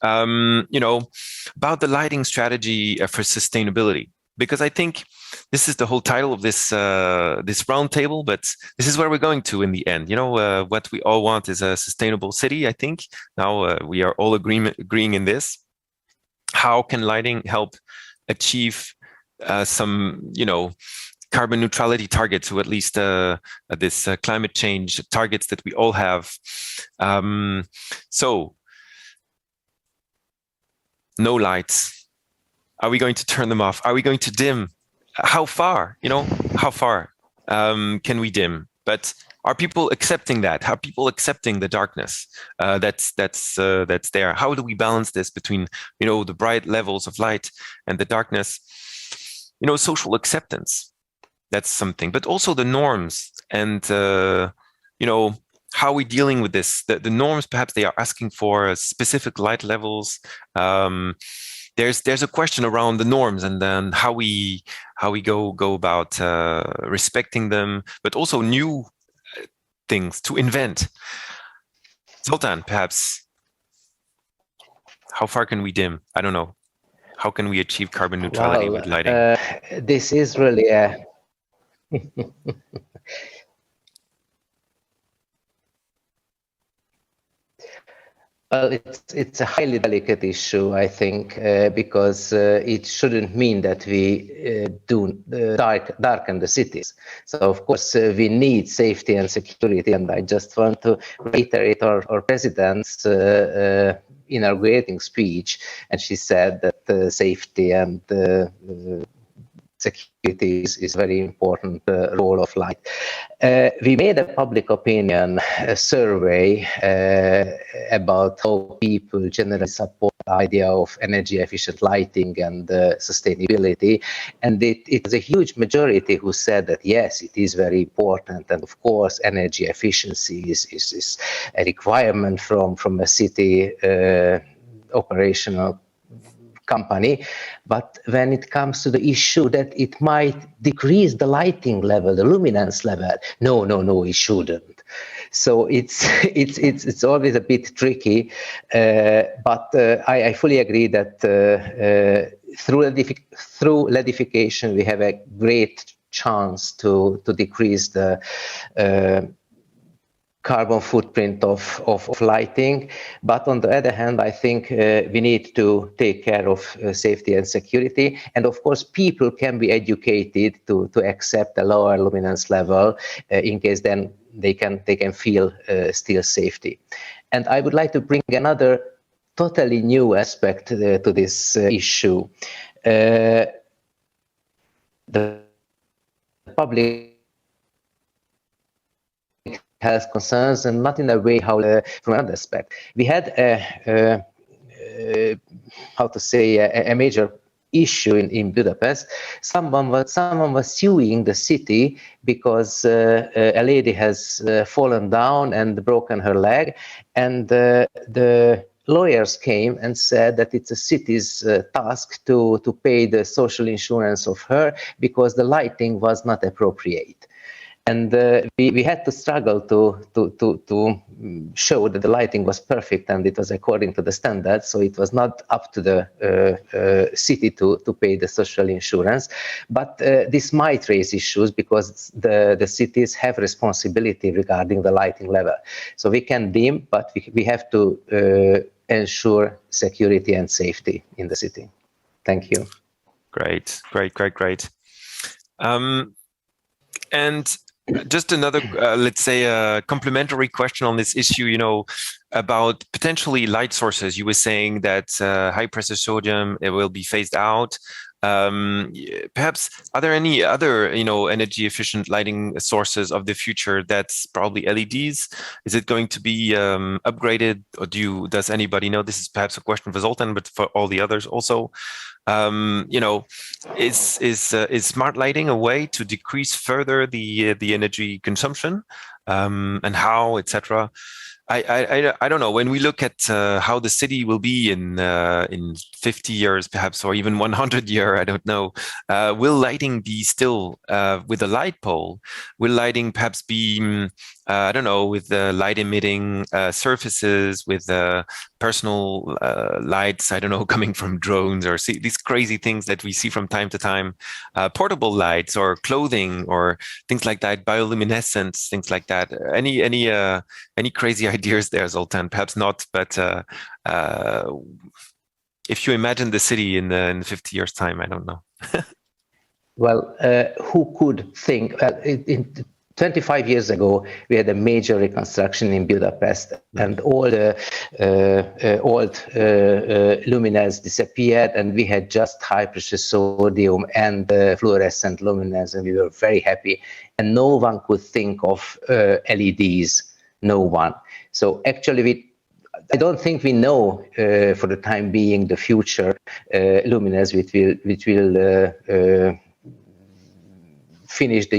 you know, about the lighting strategy for sustainability, because I think this is the whole title of this roundtable, but this is where we're going to in the end. You know, what we all want is a sustainable city. I think now we are all agreeing in this. How can lighting help achieve some, you know, carbon neutrality targets, or at least this climate change targets that we all have? So, no lights. Are we going to turn them off? Are we going to dim? How far? You know, how far can we dim? But are people accepting that? Are people accepting the darkness that's there? How do we balance this between, you know, the bright levels of light and the darkness? You know, social acceptance. That's something, but also the norms and you know, how are we dealing with this? The norms, perhaps they are asking for specific light levels. There's a question around the norms and then how we go about respecting them, but also new things to invent. Zoltan, perhaps, how far can we dim? I don't know. How can we achieve carbon neutrality with lighting? This is really a well, it's a highly delicate issue, I think, because it shouldn't mean that we darken the cities. So, of course, we need safety and security, and I just want to reiterate our president's inaugurating speech, and she said that safety and security is a very important role of light. We made a public opinion survey about how people generally support the idea of energy efficient lighting and sustainability. And it was a huge majority who said that, yes, it is very important. And of course, energy efficiency is a requirement from a city operational company. But when it comes to the issue that it might decrease the lighting level, the luminance level, no, it shouldn't. So it's always a bit tricky, but I fully agree that through LEDification we have a great chance to decrease the carbon footprint of lighting. But on the other hand, I think we need to take care of safety and security. And of course, people can be educated to accept a lower luminance level in case then they can feel still safety. And I would like to bring another totally new aspect to this issue. The public health concerns, and not in a way how from another aspect. We had a major issue in Budapest. Someone was suing the city because a lady has fallen down and broken her leg, and the lawyers came and said that it's a city's task to pay the social insurance of her because the lighting was not appropriate. And we had to struggle to show that the lighting was perfect and it was according to the standards. So it was not up to the city to pay the social insurance. But this might raise issues because the cities have responsibility regarding the lighting level. So we can dim, but we have to ensure security and safety in the city. Thank you. Great. And just another, let's say, a complementary question on this issue, about potentially light sources. You were saying that high pressure sodium, it will be phased out. Perhaps, are there any other, energy efficient lighting sources of the future? That's probably LEDs. Is it going to be upgraded, or does anybody know? This is perhaps a question for Zoltan, but for all the others also. Is smart lighting a way to decrease further the energy consumption, and how, etc.? I don't know. When we look at how the city will be in 50 years, perhaps, or even 100 years, I don't know. Will lighting be still with a light pole? Will lighting perhaps be, I don't know, with light emitting surfaces, with personal lights, I don't know, coming from drones, or these crazy things that we see from time to time, portable lights or clothing or things like that, bioluminescence, things like that. Any crazy ideas there, Zoltan? Perhaps not, but if you imagine the city in 50 years' time, I don't know. Well, who could think? 25 years ago, we had a major reconstruction in Budapest, and all the old luminaires disappeared, and we had just high pressure sodium and fluorescent luminaires, and we were very happy. And no one could think of LEDs, no one. So actually, I don't think we know for the time being the future luminaires which will finish the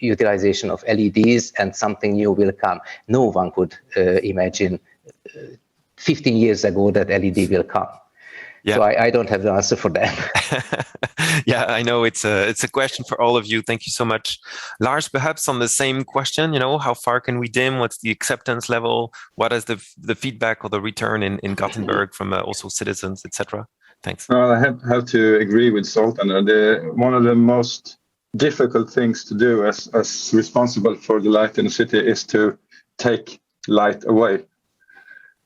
utilization of LEDs, and something new will come. No one could imagine 15 years ago that LED will come. Yeah. So I don't have the answer for that. Yeah, I know it's a question for all of you. Thank you so much. Lars, perhaps on the same question, how far can we dim? What's the acceptance level? What is the feedback or the return in Gothenburg from also citizens, etc.? Thanks. Well, I have to agree with Zoltan. One of the most difficult things to do as responsible for the light in the city is to take light away.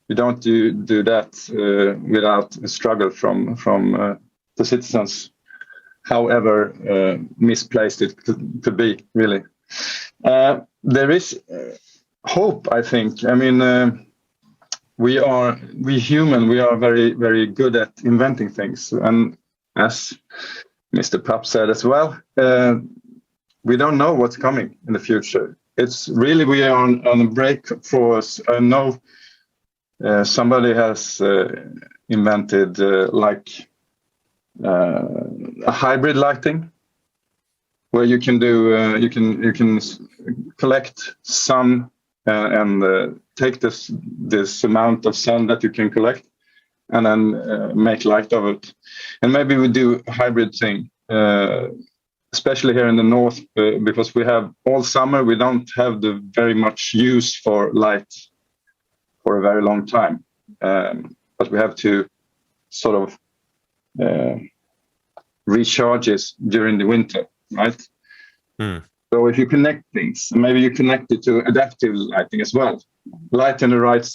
You don't do that without a struggle from the citizens, however misplaced it could be, really. There is hope, I think. I mean, we human, we are very, very good at inventing things. And as Mr. Papp said as well, we don't know what's coming in the future. It's really, we are on a break for us. I know somebody has invented like a hybrid lighting, where you can do you can collect sun and take this amount of sun that you can collect, and then make light of it. And maybe we do a hybrid thing, especially here in the north, because we have all summer, we don't have the very much use for light for a very long time. But we have to sort of recharge it during the winter, right? Mm. So if you connect things, maybe you connect it to adaptive lighting as well. Light in the right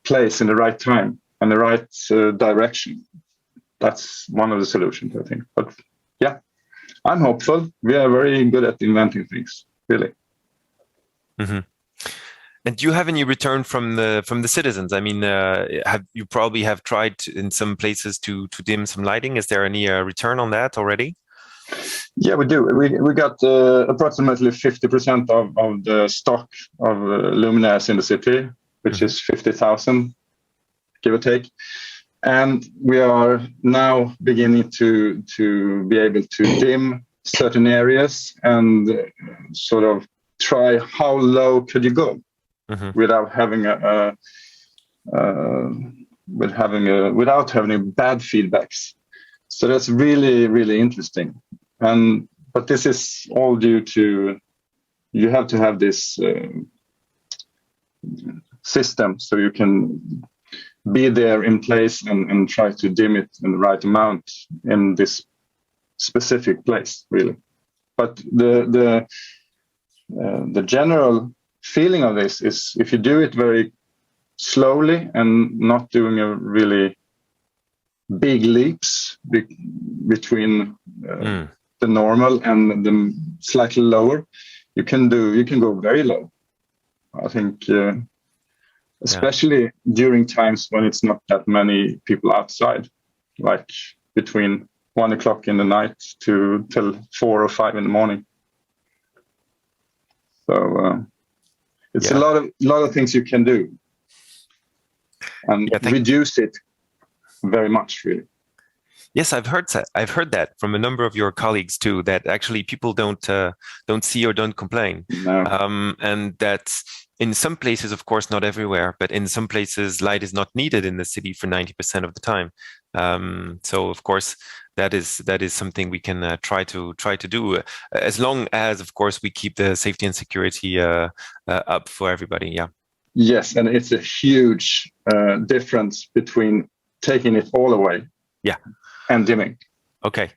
place, in the right time, and the right direction. That's one of the solutions, I think. But yeah, I'm hopeful. We are very good at inventing things, really. Mm-hmm. And do you have any return from the citizens? I mean, you probably have tried in some places to dim some lighting. Is there any return on that already? Yeah, we do. We got approximately 50% of the stock of luminaires in the city, which is 50,000, give or take. And we are now beginning to be able to dim certain areas and sort of try how low could you go without having without having bad feedbacks. So that's really, really interesting. But this is all due to you have to have this system so you can be there in place and try to dim it in the right amount in this specific place, really. But the general feeling of this is if you do it very slowly and not doing a really big leaps between the normal and the slightly lower, you can go very low. I think especially during times when it's not that many people outside, like between 1 o'clock in the night till 4 or 5 in the morning. So it's a lot of things you can do, and reduce it very much, really. Yes, I've heard that from a number of your colleagues too. That actually people don't see or don't complain, and that in some places, of course, not everywhere, but in some places, light is not needed in the city for 90% of the time. So, of course, that is something we can try to do, as long as, of course, we keep the safety and security up for everybody. Yeah. Yes, and it's a huge difference between taking it all away. Yeah. And dimming. Okay.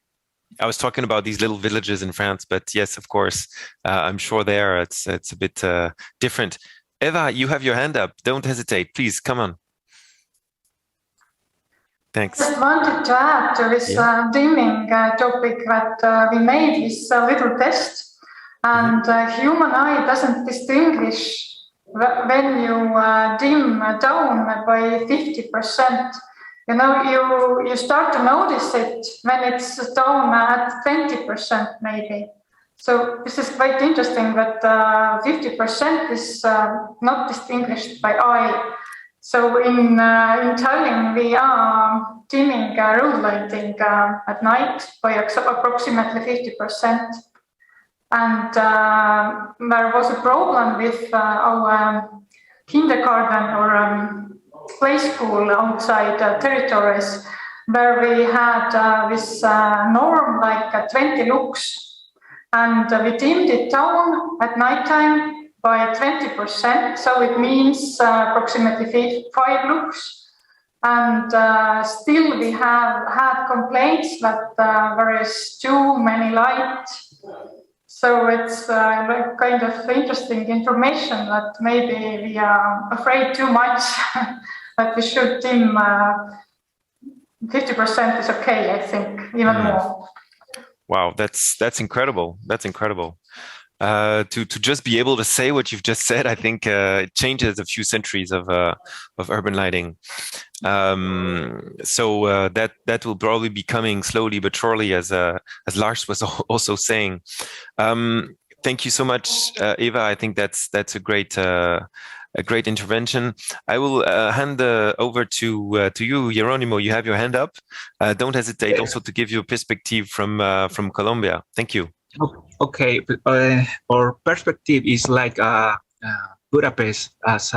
I was talking about these little villages in France, but yes, of course, I'm sure there it's a bit different. Eva, you have your hand up. Don't hesitate. Please, come on. Thanks. I just wanted to add to this dimming topic that we made this little test, and human eye doesn't distinguish when you dim down by 50%. You know, you start to notice it when it's down at 20% maybe. So this is quite interesting, but 50% is not distinguished by eye. So in Tallinn, we are dimming road lighting at night by approximately 50%. And there was a problem with our kindergarten or play school outside territories, where we had this norm like 20 lux, and we dimmed it down at nighttime by 20%, so it means approximately 5 lux, and still we have had complaints that there is too many light. So it's kind of interesting information that maybe we are afraid too much, but we should dim 50% is okay, I think, even more. Wow, that's incredible. That's incredible. To just be able to say what you've just said, I think it changes a few centuries of urban lighting. So that will probably be coming slowly but surely, as Lars was also saying. Thank you so much, Eva. I think that's a great intervention. I will hand over to you, Jeronimo. You have your hand up. Don't hesitate also to give your perspective from Colombia. Thank you. Okay, our perspective is like Budapest, as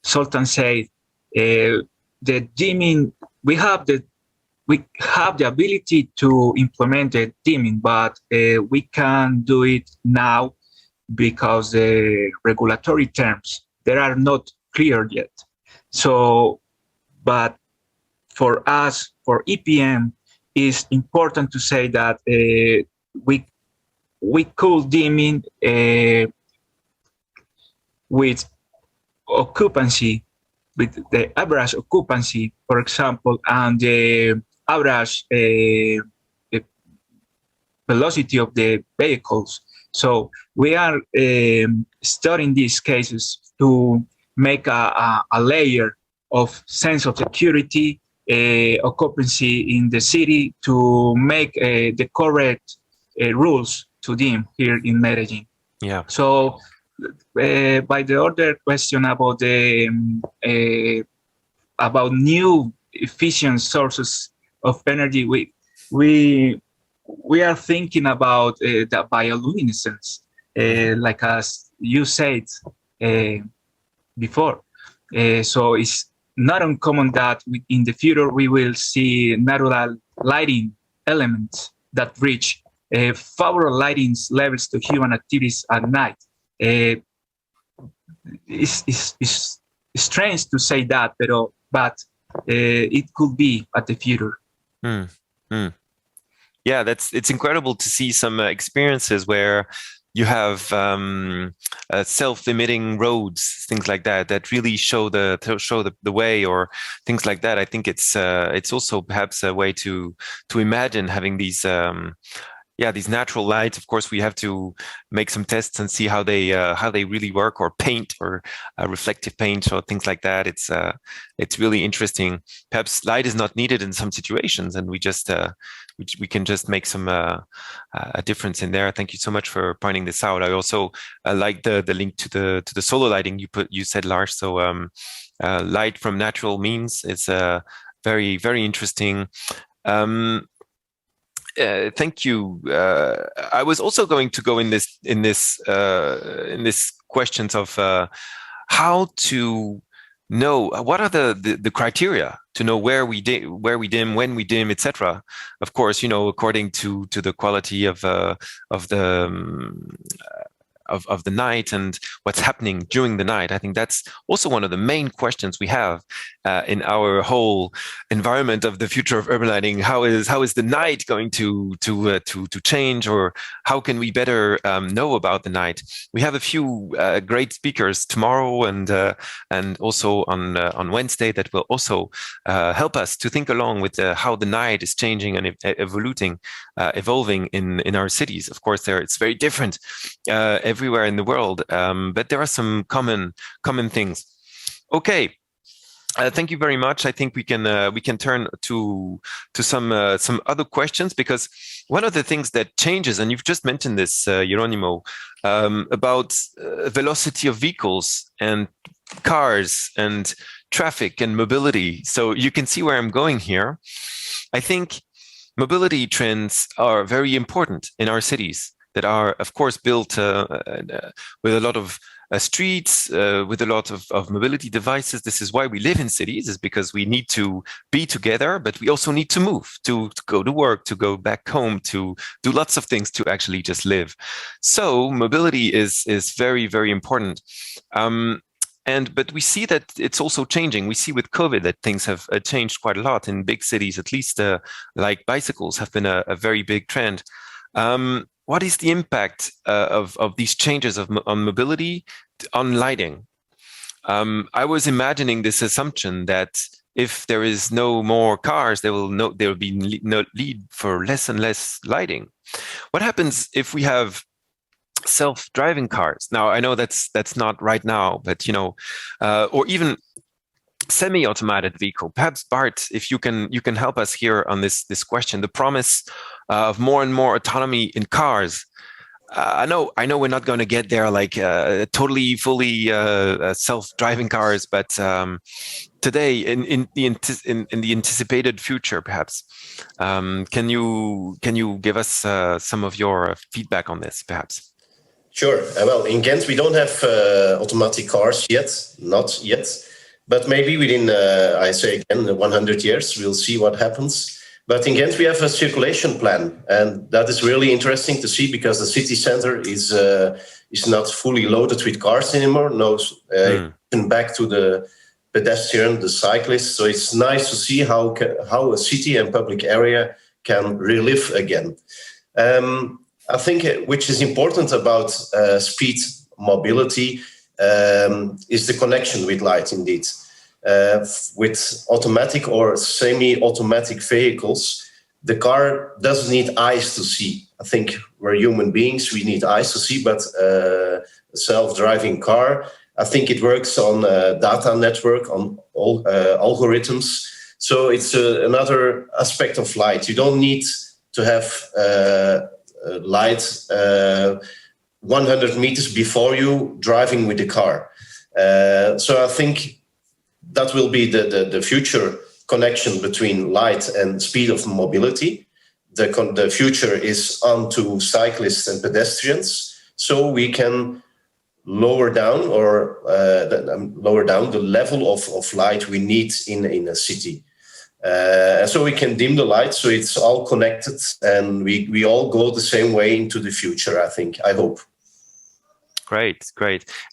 Sultan said. The dimming, we have the ability to implement the dimming, but we can't do it now because the regulatory terms they are not clear yet. So, but for us, for EPM, it's important to say that we could dimming with occupancy, with the average occupancy, for example, and the average velocity of the vehicles. So we are studying these cases to make a layer of sense of security, occupancy in the city, to make the correct rules to dim here in Medellín. Yeah. So by the other question about the about new efficient sources of energy. We are thinking about the bioluminescence, like as you said before. So it's not uncommon that in the future we will see natural lighting elements that reach favorable lighting levels to human activities at night. It's strange to say that, but it could be at the future. Yeah, it's incredible to see some experiences where you have self-emitting roads, things like that, that really show the way, or things like that. I think it's also perhaps a way to imagine having these these natural lights. Of course, we have to make some tests and see how they really work, or paint, or reflective paint, or things like that. It's really interesting. Perhaps light is not needed in some situations, and we can just make some a difference in there. Thank you so much for pointing this out. I also like the link to the solar lighting you said, Lars. So light from natural means is very, very interesting. Thank you. I was also going to go in this questions of how to know what are the criteria to know where we dim, when we dim, etc. Of course, according to the quality of the night and what's happening during the night. I think that's also one of the main questions we have in our whole environment of the future of urban lighting. How is the night going to change, or how can we better know about the night? We have a few great speakers tomorrow and also on Wednesday that will also help us to think along with how the night is changing and evolving in our cities. Of course, it's very different everywhere in the world, but there are some common things. Okay, thank you very much. I think we can turn to some other questions, because one of the things that changes, and you've just mentioned this, Geronimo, about velocity of vehicles and cars and traffic and mobility. So you can see where I'm going here. I think mobility trends are very important in our cities, that are, of course, built with a lot of streets, with a lot of mobility devices. This is why we live in cities, is because we need to be together, but we also need to move, to go to work, to go back home, to do lots of things, to actually just live. So mobility is very, very important. But we see that it's also changing. We see with COVID that things have changed quite a lot in big cities, at least like bicycles have been a very big trend. What is the impact of these changes on mobility on lighting? I was imagining this assumption that if there is no more cars, there will be no need for less and less lighting. What happens if we have self-driving cars? Now, I know that's not right now, but or even semi-automated vehicle. Perhaps Bart, if you can help us here on this question, the promise of more and more autonomy in cars. I know we're not going to get there like totally fully self-driving cars, but today in the anticipated future, perhaps can you give us some of your feedback on this, perhaps? Sure. Well, in Ghent we don't have automatic cars yet, not yet. But maybe within, I say again, 100 years, we'll see what happens. But in Ghent, we have a circulation plan. And that is really interesting to see, because the city center is not fully loaded with cars anymore. No, even back to the pedestrian, the cyclist. So it's nice to see how a city and public area can relive again. I think which is important about speed mobility is the connection with light, indeed. With automatic or semi-automatic vehicles, the car doesn't need eyes to see. I think we're human beings, we need eyes to see, but a self-driving car, I think it works on a data network, on all algorithms. So it's another aspect of light. You don't need to have light 100 meters before you driving with the car. So I think that will be the future connection between light and speed of mobility. The future is onto cyclists and pedestrians, so we can lower down the level of light we need in a city. So we can dim the light, so it's all connected, and we all go the same way into the future, I hope. Great.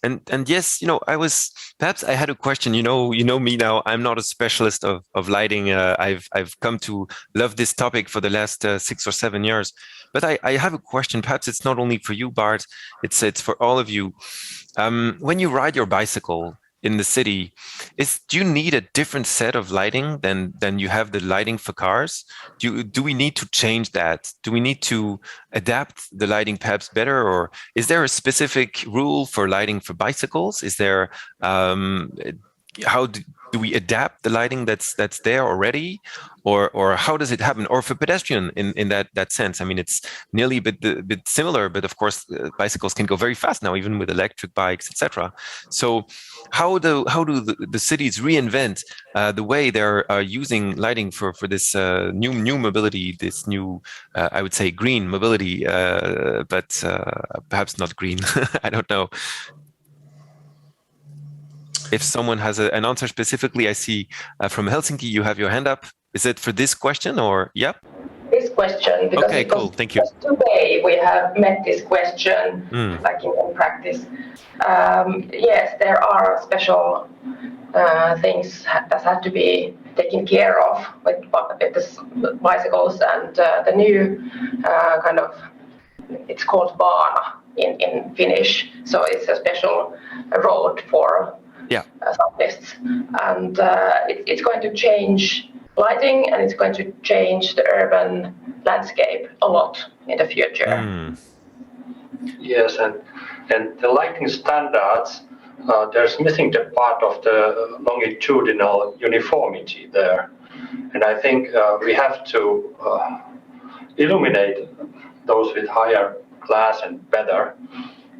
And yes, I had a question, you know me now, I'm not a specialist of lighting. I've come to love this topic for the last 6 or 7 years, but I have a question. Perhaps it's not only for you, Bart, it's for all of you. When you ride your bicycle in the city, do you need a different set of lighting than you have the lighting for cars? Do we need to change that? Do we need to adapt the lighting perhaps better, or is there a specific rule for lighting for bicycles? Is there how do we adapt the lighting that's there already, or how does it happen? Or for pedestrian in that sense? I mean, it's nearly a bit similar, but of course bicycles can go very fast now, even with electric bikes, etc. So how do the cities reinvent the way they're using lighting for this new mobility, this new I would say green mobility, but perhaps not green. I don't know. If someone has an answer specifically, I see from Helsinki, you have your hand up. Is it for this question or, yeah? This question, because okay, cool. Thank you. Today we have met this question, like in practice. Yes, there are special things that have to be taken care of with the bicycles, and the new kind of, it's called bana in Finnish. So it's a special road for cyclists, and it's going to change lighting, and it's going to change the urban landscape a lot in the future. Yes, and the lighting standards, there's missing the part of the longitudinal uniformity there, and I think we have to illuminate those with higher class and better.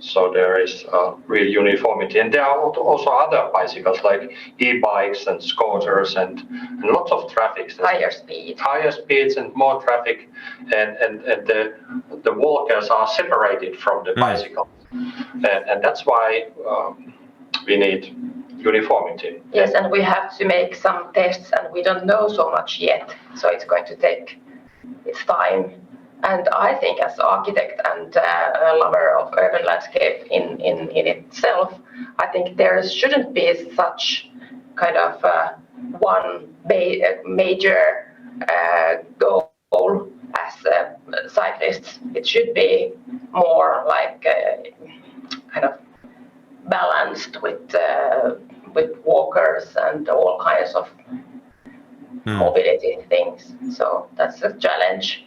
So there is real uniformity, and there are also other bicycles like e-bikes and scooters and lots of traffic. Higher speeds and more traffic, and the walkers are separated from the bicycle, and that's why we need uniformity. Yes, and we have to make some tests, and we don't know so much yet, so it's going to take its time. And I think, as architect and a lover of urban landscape in itself, I think there shouldn't be such kind of one major goal as cyclists. It should be more like kind of balanced with walkers and all kinds of mobility things. So that's a challenge.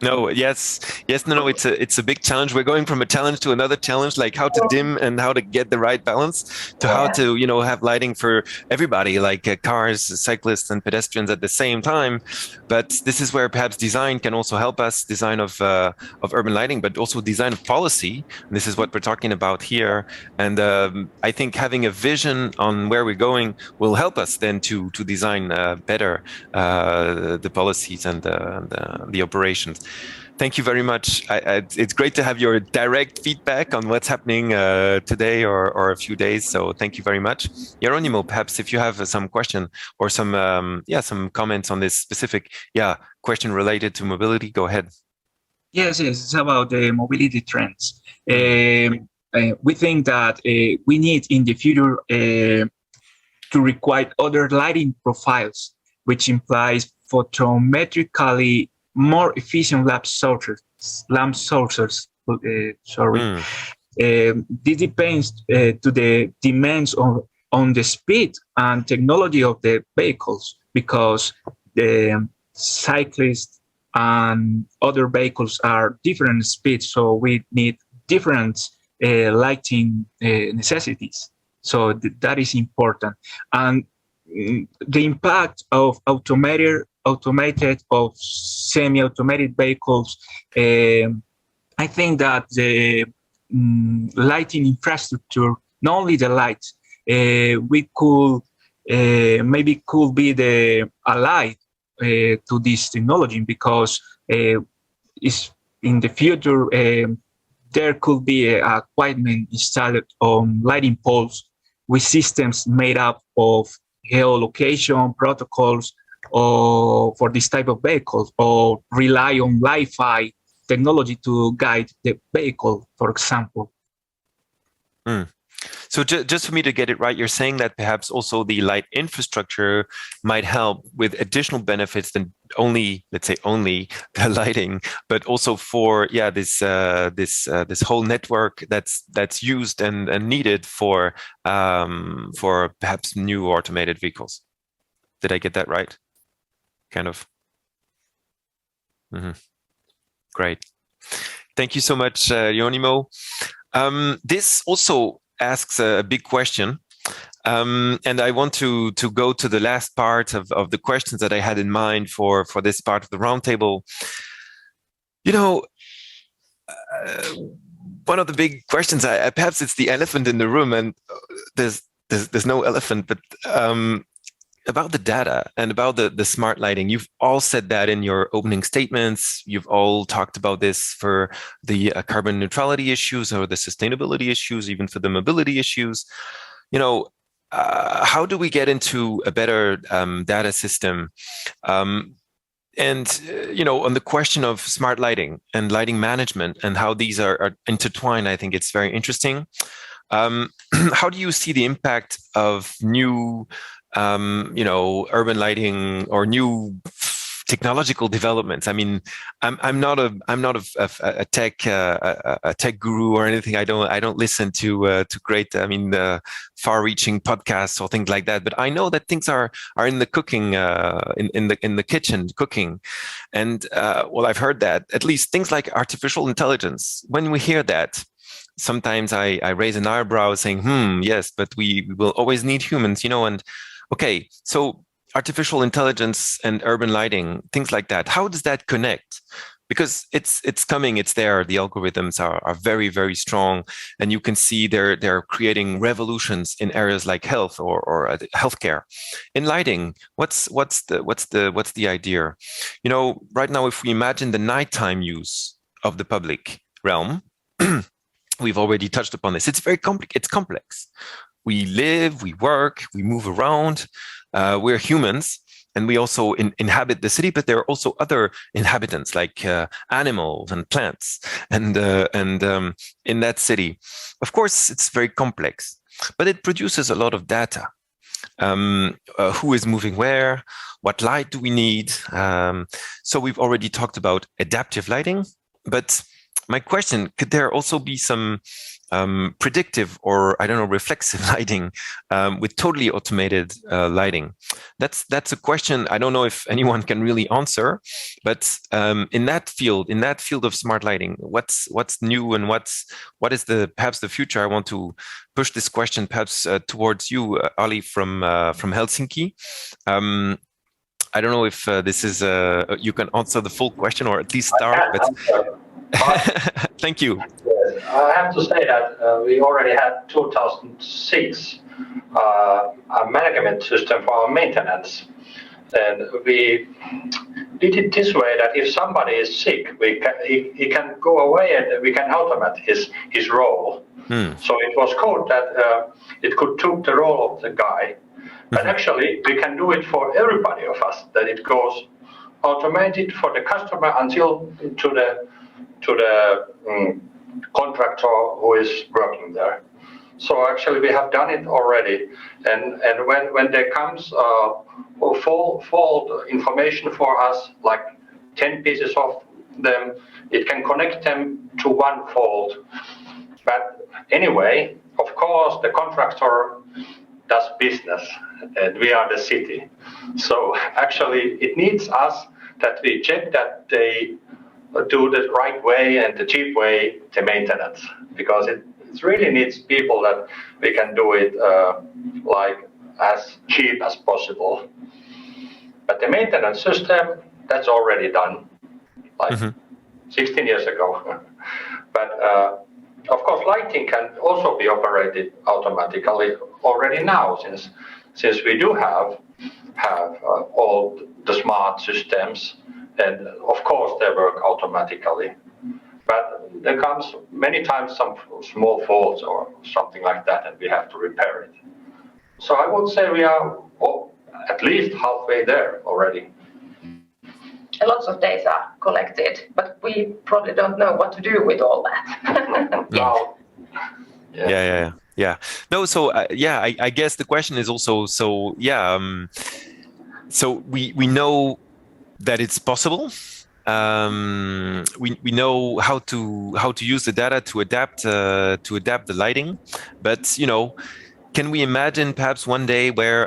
No, it's a big challenge. We're going from a challenge to another challenge, like how to dim and how to get the right balance, to how to have lighting for everybody, like cars, cyclists, and pedestrians at the same time. But this is where perhaps design can also help us, design of urban lighting, but also design of policy. And this is what we're talking about here. And I think having a vision on where we're going will help us then to design better the policies and the operations. Thank you very much. It's great to have your direct feedback on what's happening today or a few days. So thank you very much. Jeronimo, perhaps if you have some question or some comments on this specific question related to mobility, go ahead. Yes, it's about the mobility trends. We think that we need in the future to require other lighting profiles, which implies photometrically more efficient lamp sources. This depends to the demands on the speed and technology of the vehicles, because the cyclists and other vehicles are different speeds, so we need different lighting necessities. So that is important. And the impact of automated or semi-automated vehicles, I think that the lighting infrastructure, not only the lights, we could maybe could be the ally to this technology, because is in the future there could be equipment installed on lighting poles with systems made up of geolocation protocols or for this type of vehicles, or rely on Wi-Fi technology to guide the vehicle, for example. So just for me to get it right, you're saying that perhaps also the light infrastructure might help with additional benefits than only, let's say, only the lighting, but also for this whole network that's used and needed for perhaps new automated vehicles. Did I get that right? Kind of. Great. Thank you so much, Ionimo. This also asks a big question, and I want to go to the last part of the questions that I had in mind for this part of the roundtable. You know, one of the big questions, perhaps it's the elephant in the room, and there's no elephant, but about the data and about the smart lighting. You've all said that in your opening statements. You've all talked about this for the carbon neutrality issues or the sustainability issues, even for the mobility issues. You know, how do we get into a better data system? And, you know, on the question of smart lighting and lighting management and how these are intertwined, I think it's very interesting. How do you see the impact of new urban lighting or new technological developments? I mean, I'm not a tech guru or anything. I don't listen to great, far-reaching podcasts or things like that. But I know that things are in the cooking, in the kitchen cooking, and I've heard that at least things like artificial intelligence. When we hear that, sometimes I raise an eyebrow saying, yes, but we will always need humans, and okay, so artificial intelligence and urban lighting, things like that, how does that connect? Because it's coming, it's there. The algorithms are very, very strong, and you can see they're creating revolutions in areas like health or healthcare. In lighting, what's the idea? Right now, if we imagine the nighttime use of the public realm, we've already touched upon this. It's very complex. It's complex. We live, we work, we move around. We're humans, and we also inhabit the city. But there are also other inhabitants, like animals and plants, and in that city, of course, it's very complex. But it produces a lot of data. Who is moving where? What light do we need? So we've already talked about adaptive lighting, but my question, could there also be some predictive or, reflexive lighting with totally automated lighting? That's a question I don't know if anyone can really answer, but in that field of smart lighting, what's new and what is perhaps the future? I want to push this question perhaps towards you, Ali, from Helsinki. I don't know if this is you can answer the full question or at least start. Thank you. Yes, I have to say that we already had 2006 a management system for our maintenance, and we did it this way that if somebody is sick, he can go away and we can automate his role. So it was called that it could take the role of the guy, but actually we can do it for everybody of us. That it goes automated for the customer until to the contractor who is working there. So actually we have done it already, and when there comes fault information for us, like 10 pieces of them, it can connect them to one fault. But anyway, of course, the contractor does business, and we are the city. So actually it needs us that we check that they do the right way and the cheap way, the maintenance, because it really needs people that we can do it like as cheap as possible. But the maintenance system, that's already done, like 16 years ago. But of course, lighting can also be operated automatically already now, since since we do have all the smart systems, and of course they work automatically. But there comes many times some small faults or something like that, and we have to repair it. So I would say we are at least halfway there already. Lots of data collected, but we probably don't know what to do with all that. No. Yeah. No, so I guess the question is also, so we know that it's possible. We know how to use the data to adapt the lighting, but can we imagine perhaps one day where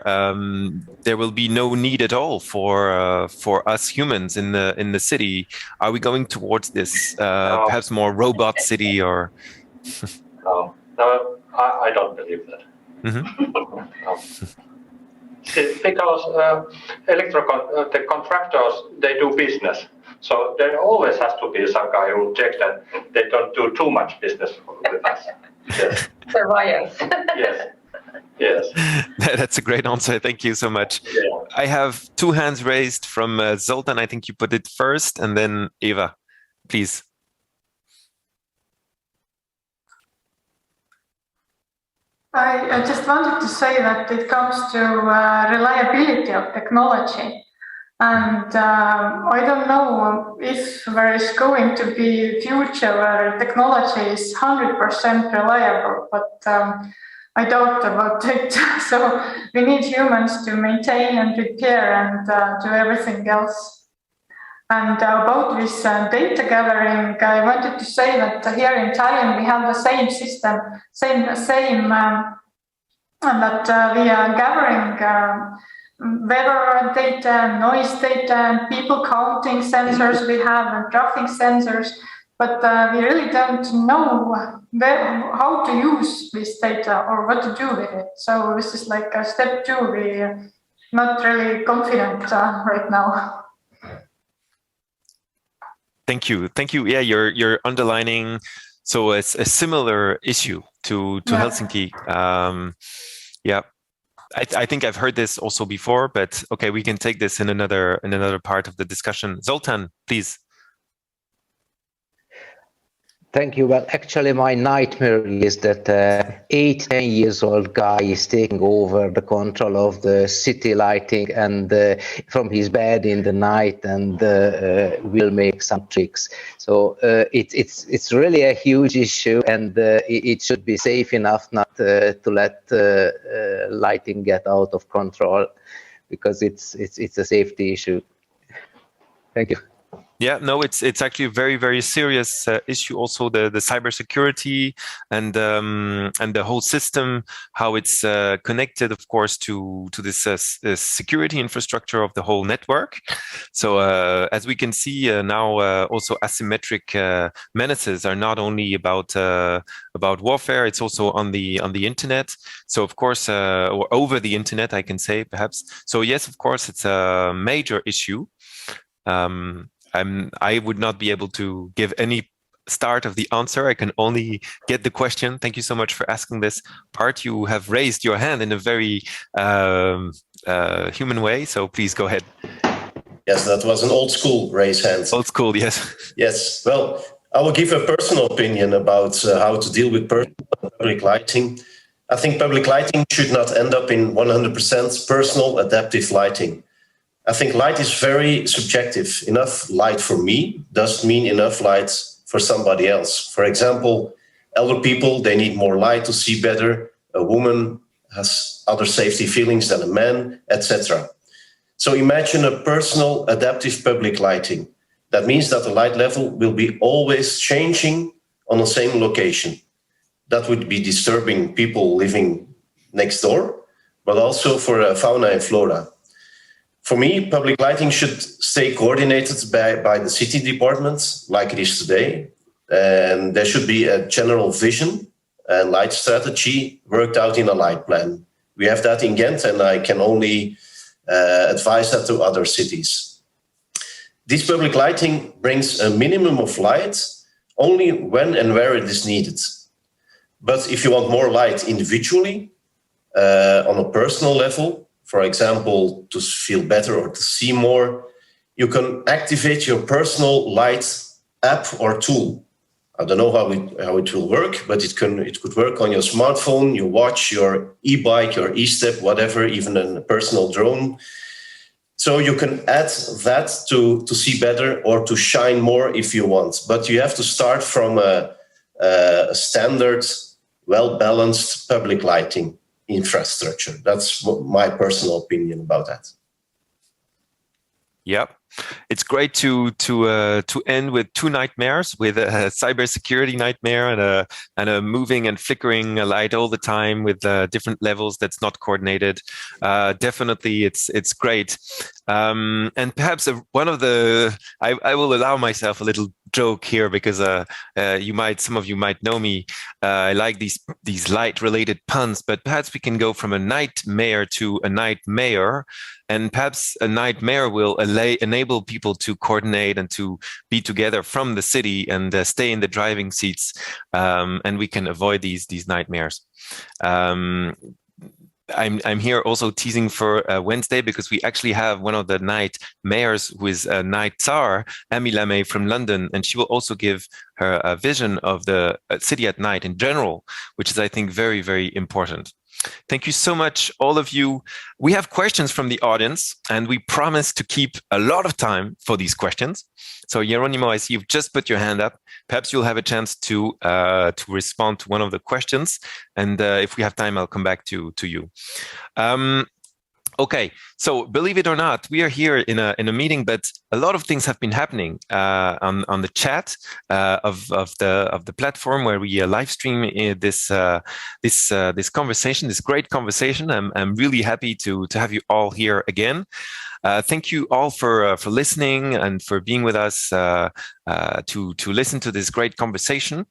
there will be no need at all for us humans in the city? Are we going towards this perhaps more robot city or? No, I don't believe that. Mm-hmm. No. Because the contractors, they do business. So there always has to be some guy who checks that they don't do too much business with us. Yes. Surveillance. Yes. That's a great answer. Thank you so much. Yeah. I have 2 hands raised from Zoltan. I think you put it first, and then Eva, please. I just wanted to say that it comes to reliability of technology. And I don't know if there is going to be a future where technology is 100% reliable, but I doubt about it. So we need humans to maintain and repair and do everything else. And about this data gathering, I wanted to say that here in Tallinn we have the same system, and that we are gathering weather data, noise data, and people counting sensors we have, and traffic sensors, but we really don't know how to use this data or what to do with it. So this is like a step 2. We're not really confident right now. Thank you. Yeah, you're underlining so it's a similar issue to Helsinki. Yeah. I think I've heard this also before, but okay, we can take this in another part of the discussion. Zoltan, please. Thank you. Well, actually, my nightmare is that 8-10 years old guy is taking over the control of the city lighting and from his bed in the night and will make some tricks. So it's really a huge issue, and it should be safe enough not to let lighting get out of control, because it's a safety issue. Thank you. Yeah, no, it's actually a very, very serious issue. Also, the cybersecurity and the whole system, how it's connected, of course, to this security infrastructure of the whole network. So as we can see now, also asymmetric menaces are not only about warfare; it's also on the internet. So of course, or over the internet, I can say perhaps. So yes, of course, it's a major issue. I would not be able to give any start of the answer. I can only get the question. Thank you so much for asking this part. You have raised your hand in a very human way, so please go ahead. Yes, that was an old school raise hand. Old school, yes. Yes, well, I will give a personal opinion about how to deal with public lighting. I think public lighting should not end up in 100% personal adaptive lighting. I think light is very subjective. Enough light for me doesn't mean enough light for somebody else. For example, elder people, they need more light to see better. A woman has other safety feelings than a man, etc. So imagine a personal adaptive public lighting. That means that the light level will be always changing on the same location. That would be disturbing people living next door, but also for fauna and flora. For me, public lighting should stay coordinated by the city departments like it is today. And there should be a general vision and light strategy worked out in a light plan. We have that in Ghent, and I can only advise that to other cities. This public lighting brings a minimum of light only when and where it is needed. But if you want more light individually, on a personal level, for example, to feel better or to see more, you can activate your personal light app or tool. I don't know how it will work, but it could work on your smartphone, your watch, your e-bike, your e-step, whatever, even a personal drone. So you can add that to see better or to shine more if you want. But you have to start from a standard, well-balanced public lighting infrastructure. That's my personal opinion about that. Yep. It's great to end with two nightmares, with a cybersecurity nightmare and a moving and flickering light all the time with different levels that's not coordinated. Definitely, it's great. And perhaps one of the I will allow myself a little joke here because some of you might know me. I like these light related puns, but perhaps we can go from a nightmare to a nightmare. And perhaps a nightmare will enable people to coordinate and to be together from the city and stay in the driving seats, and we can avoid these nightmares. I'm here also teasing for Wednesday because we actually have one of the night mayors who is a night czar, Amy Lamey from London, and she will also give her a vision of the city at night in general, which is, I think, very, very important. Thank you so much, all of you. We have questions from the audience, and we promise to keep a lot of time for these questions. So, Geronimo, I see you've just put your hand up. Perhaps you'll have a chance to respond to one of the questions, and if we have time, I'll come back to you. Okay, so believe it or not, we are here in a meeting, but a lot of things have been happening on the chat of the platform where we live stream this conversation, this great conversation. I'm really happy to have you all here again. Thank you all for listening and for being with us to listen to this great conversation.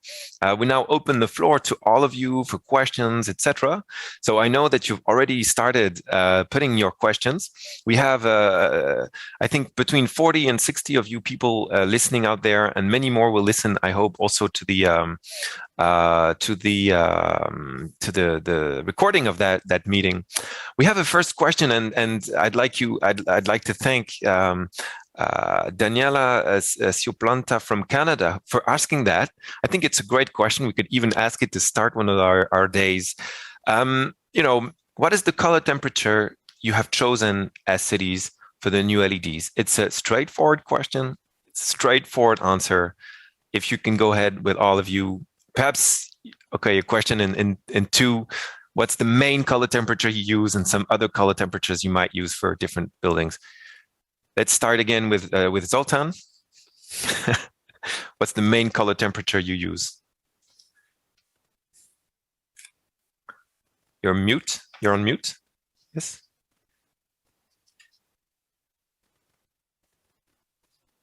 We now open the floor to all of you for questions, etc. So I know that you've already started putting your questions. We have, I think, between 40 and 60 of you people listening out there, and many more will listen, I hope, also to the recording of that meeting. We have a first question, and I'd like to thank Daniela Sioplanta from Canada for asking that. I think it's a great question. We could even ask it to start one of our days. What is the color temperature you have chosen as cities for the new LEDs? It's a straightforward question. It's a straightforward answer. If you can go ahead with all of you, perhaps, okay, a question in two. What's the main color temperature you use and some other color temperatures you might use for different buildings? Let's start again with Zoltan. What's the main color temperature you use? You're mute. You're on mute. Yes.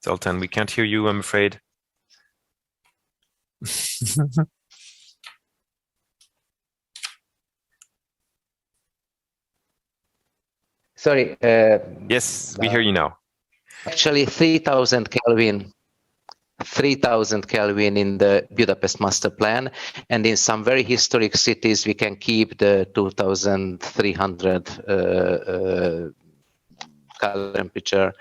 Zoltan, we can't hear you, I'm afraid. Sorry. Yes, we hear you now. Actually, 3,000 Kelvin. 3,000 Kelvin in the Budapest master plan, and in some very historic cities we can keep the 2,300 color temperature,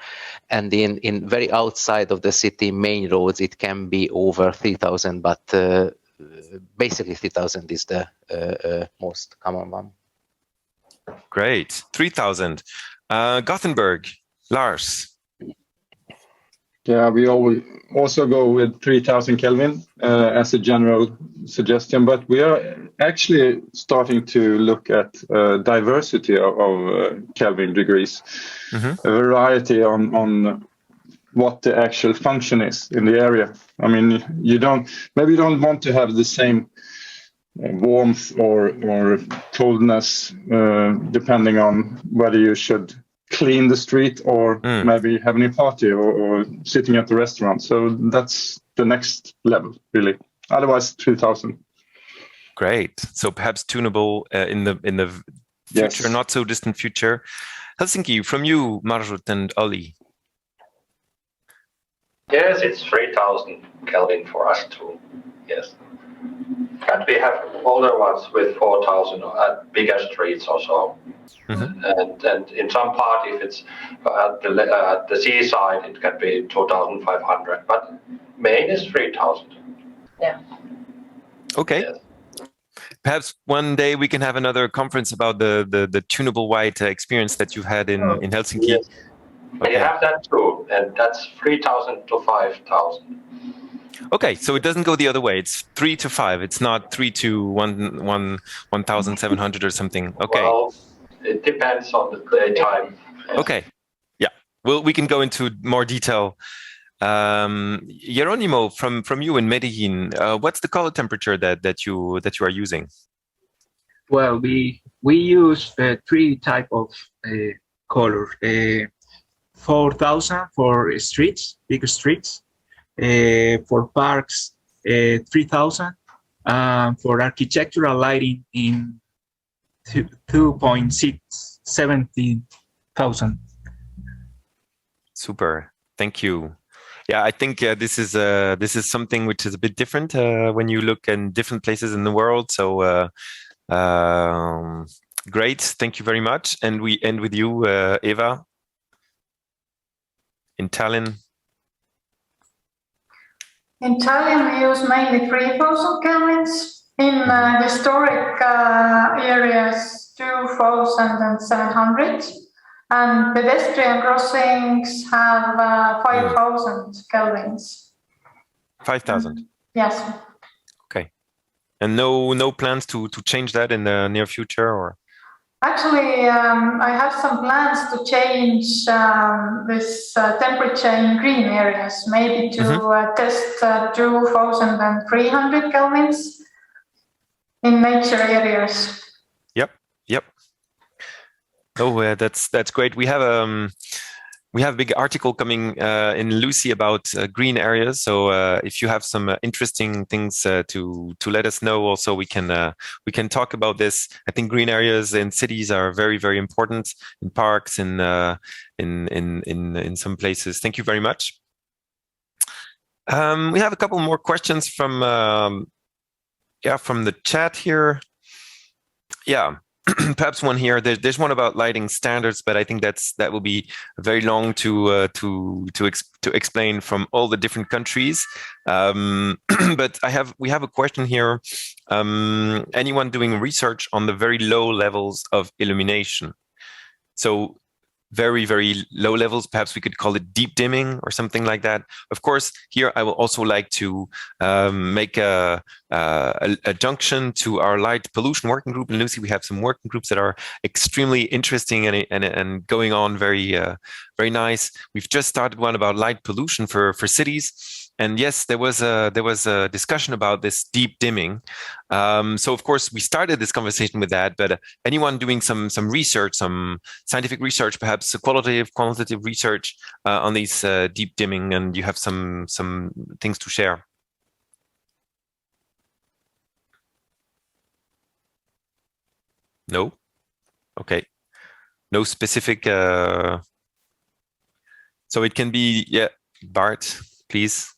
and in very outside of the city main roads it can be over 3,000, but basically 3,000 is the most common one. Great, 3,000. Gothenburg, Lars. Yeah, we always also go with 3,000 Kelvin as a general suggestion, but we are actually starting to look at diversity of Kelvin degrees, a variety on what the actual function is in the area. I mean, maybe you don't want to have the same warmth or coldness depending on whether you should clean the street or maybe having a party or sitting at the restaurant. So that's the next level, really. Otherwise, 3,000. Great. So perhaps tunable in the future, yes. Not so distant future. Helsinki, from you, Marjut and Olli. Yes, it's 3,000 Kelvin for us too. Yes. And we have older ones with 4,000 at bigger streets or so. And in some part, if it's at the seaside, it can be 2,500. But main is 3,000. Yeah. Okay. Yes. Perhaps one day we can have another conference about the tunable white experience that you've had in Helsinki. Yes. Okay. We have that too, and that's 3,000 to 5,000. Okay, so it doesn't go the other way. It's 3 to 5. It's not 3 to 1,700 or something. Okay. Well, it depends on the daytime. Okay. Yeah. Well, we can go into more detail. Jeronimo, from you in Medellín, what's the color temperature that you are using? Well, we use three type of color. 4,000 for streets, big streets. For parks, 3,000. For architectural lighting in 17,000. Super. Thank you. Yeah, I think this is something which is a bit different when you look in different places in the world. So great. Thank you very much. And we end with you, Eva, in Tallinn. In Tallinn, we use mainly 3,000 kelvins. In historic areas, 2,700. And pedestrian crossings have 5,000 kelvins. 5,000. Yes. Okay. And no plans to change that in the near future, or? Actually, I have some plans to change this temperature in green areas, maybe to test 2,300 kelvins in nature areas. Yep. Oh, that's great. We have a big article coming in Lucy about green areas. So if you have some interesting things to let us know, also we can talk about this. I think green areas in cities are very, very important, in parks, in some places. Thank you very much. We have a couple more questions from the chat here. Yeah. Perhaps one here. There's one about lighting standards, but I think that will be very long to explain from all the different countries. But we have a question here. Anyone doing research on the very low levels of illumination? So very, very low levels. Perhaps we could call it deep dimming or something like that. Of course, here I will also like to make a junction to our light pollution working group in Lucy. We have some working groups that are extremely interesting and going on very very nice. We've just started one about light pollution for cities. And yes, there was a discussion about this deep dimming. So of course we started this conversation with that. But anyone doing some research, some scientific research, perhaps qualitative research on these deep dimming, and you have some things to share. No. Okay. No specific. So it can be Bart, please.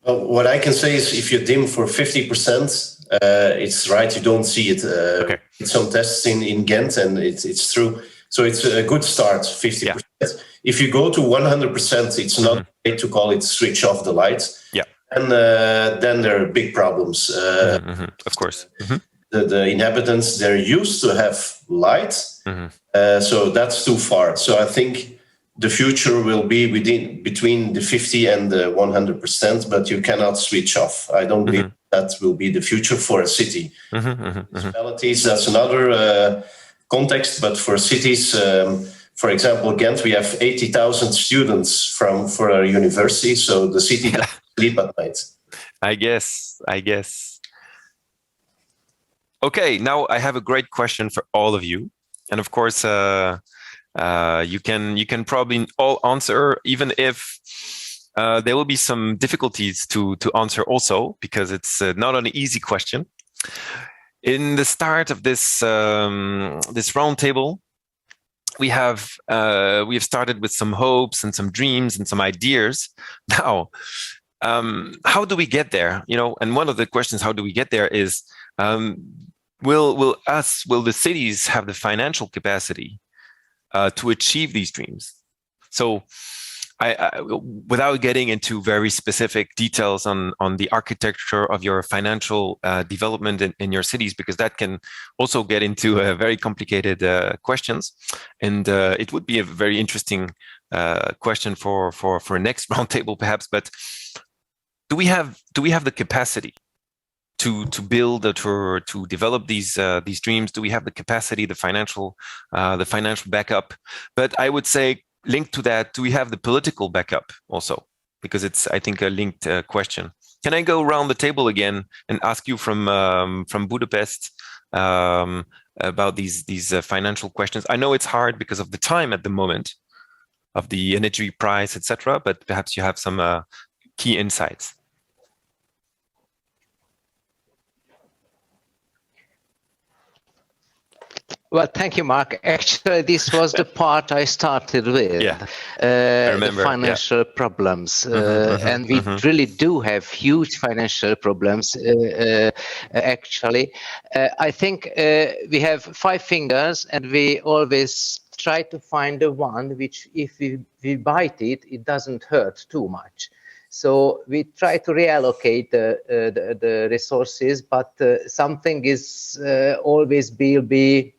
What I can say is if you dim for 50%, it's right, you don't see it. Okay. Some tests in Ghent, and it's true. So it's a good start, 50%. Yeah. If you go to 100%, it's not great to call it switch off the light. Yeah. And then there are big problems. Of course. The inhabitants, they're used to have light. So that's too far. So I think the future will be between the 50 and the 100%, but you cannot switch off. I don't believe that will be the future for a city. Municipalities, that's another context, but for cities, for example, Ghent, we have 80,000 students for our university, so the city doesn't sleep at night. I guess. Okay, now I have a great question for all of you, and of course, you can probably all answer, even if there will be some difficulties to answer also, because it's not an easy question. In the start of this this roundtable, we have started with some hopes and some dreams and some ideas. Now, how do we get there? And one of the questions, how do we get there, is will the cities have the financial capacity to achieve these dreams? So without getting into very specific details on the architecture of your financial development in your cities, because that can also get into very complicated questions, and it would be a very interesting question for a next roundtable perhaps. But do we have the capacity to build or to develop these dreams? Do we have the capacity, the financial backup? But I would say, linked to that, do we have the political backup also? Because it's, I think, a linked question. Can I go around the table again and ask you from Budapest about these financial questions? I know it's hard because of the time at the moment, of the energy price, etc. But perhaps you have some key insights. Well, thank you, Mark. Actually, this was the part I started with. Yeah, I remember, the financial problems. And we really do have huge financial problems, actually. I think we have 5 fingers, and we always try to find the one which, if we bite it, it doesn't hurt too much. So we try to reallocate the resources, but something is always will be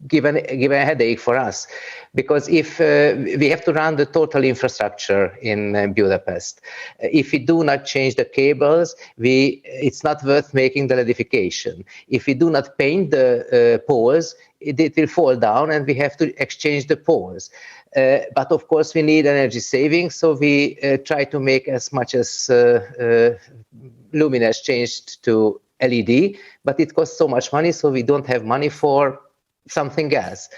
given a headache for us, because if we have to run the total infrastructure in Budapest, if we do not change the cables, it's not worth making the electrification. If we do not paint the poles, it will fall down, and we have to exchange the poles. But of course, we need energy savings, so we try to make as much as luminaires changed to LED, but it costs so much money, so we don't have money for something else.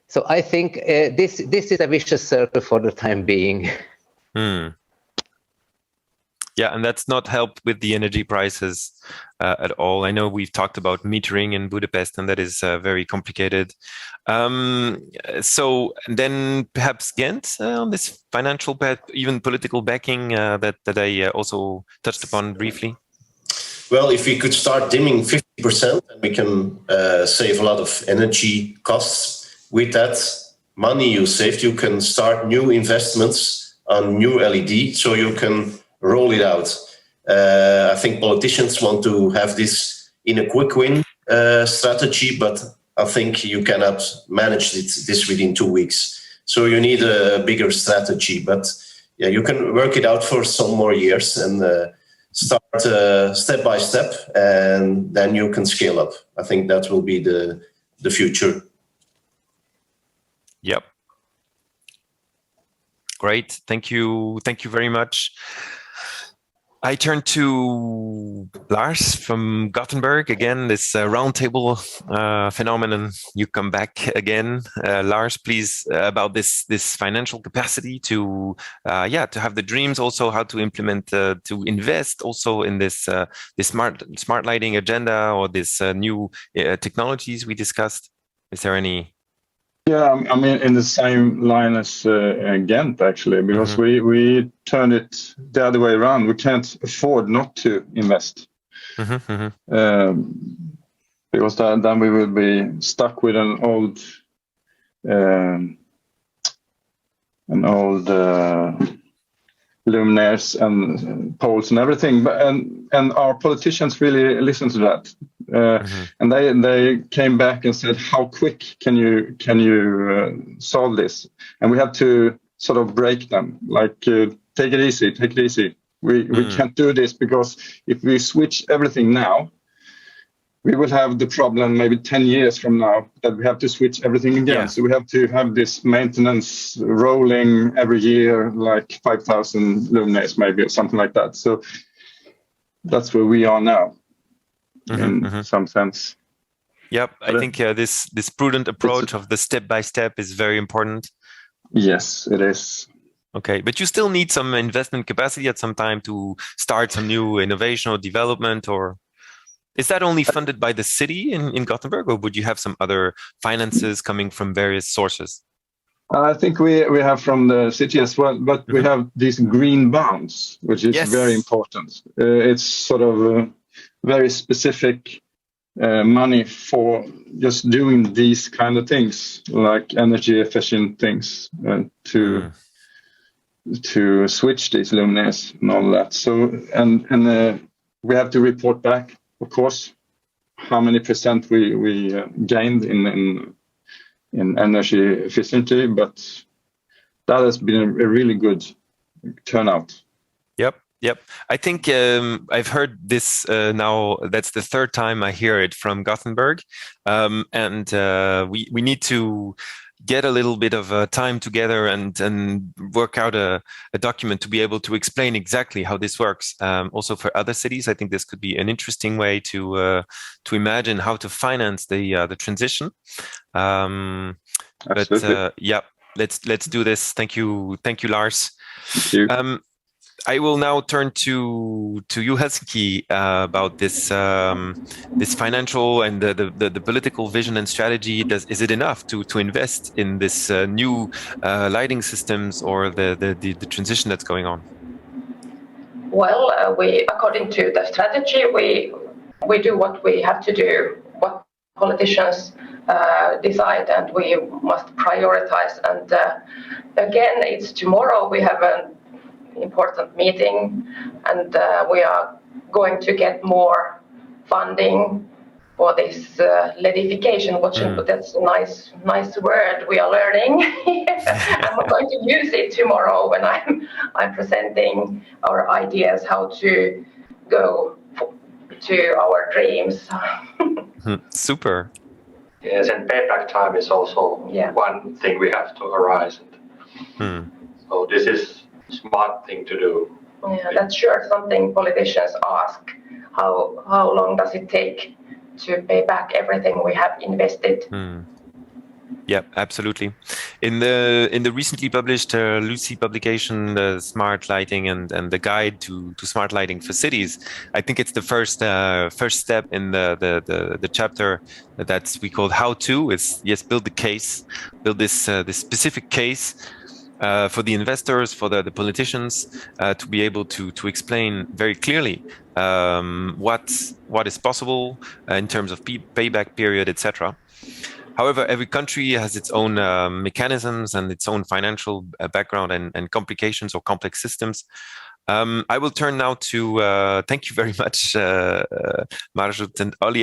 So I think this is a vicious circle for the time being. Yeah, and that's not helped with the energy prices at all. I know we've talked about metering in Budapest, and that is very complicated. So then perhaps Ghent on this financial, even political backing that I also touched upon briefly. Well, if we could start dimming 50%, we can save a lot of energy costs. With that money you saved, you can start new investments on new LED, so you can roll it out. I think politicians want to have this in a quick win strategy, but I think you cannot manage this within 2 weeks. So you need a bigger strategy, but yeah, you can work it out for some more years and start step by step, and then you can scale up. I think that will be the future. Yep. Great. Thank you. Thank you very much. I turn to Lars from Gothenburg. Again, this roundtable phenomenon. You come back again, Lars. Please, about this financial capacity to have the dreams, also how to implement, to invest, also in this smart lighting agenda, or this new technologies we discussed. Is there any? Yeah, I mean, in the same line as Ghent, actually, because we turn it the other way around. We can't afford not to invest, because then we will be stuck with an old luminaires and poles and everything. But and our politicians really listen to that. And they came back and said, how quick can you solve this? And we have to sort of break them, like take it easy. We can't do this, because if we switch everything now, we will have the problem maybe 10 years from now that we have to switch everything again. Yeah. So we have to have this maintenance rolling every year, like 5,000 luminaires maybe, or something like that. So that's where we are now. In some sense. Yep, I think this prudent approach of the step-by-step is very important. Yes, it is. Okay, but you still need some investment capacity at some time to start some new innovation or development, or is that only funded by the city in Gothenburg, or would you have some other finances coming from various sources? I think we have from the city as well, but we have these green bonds, which is very important. It's sort of very specific money for just doing these kind of things, like energy efficient things, to switch these luminaires and all that. So and we have to report back, of course, how many % we gained in energy efficiency, but that has been a really good turnout. Yep. I think I've heard this now. That's the third time I hear it from Gothenburg, and we need to get a little bit of time together and work out a document to be able to explain exactly how this works. Also for other cities, I think this could be an interesting way to imagine how to finance the transition. But yeah, let's do this. Thank you, Lars. Thank you. I will now turn to you, Helsinki, about this this financial and the political vision and strategy. Is it enough to invest in this new lighting systems or the transition that's going on? Well, according to the strategy, we do what we have to do, what politicians decide, and we must prioritize. And again, it's tomorrow. We have an important meeting, and we are going to get more funding for this LEDification. That's a nice word we are learning. I'm going to use it tomorrow when I'm presenting our ideas how to go to our dreams. Super. Yes, and payback time is also one thing we have to arise. So this is smart thing to do. Yeah, that's sure something politicians ask. How long does it take to pay back everything we have invested? Yeah, absolutely. In the recently published Lucy publication, the Smart Lighting and the Guide to Smart Lighting for Cities, I think it's the first step in the chapter that's we called How To. Is build the case, build this specific case. For the investors, for the politicians, to be able to explain very clearly what is possible in terms of payback period, etc. However, every country has its own mechanisms and its own financial background and complications or complex systems. I will turn now to, thank you very much, Marjut and Olli.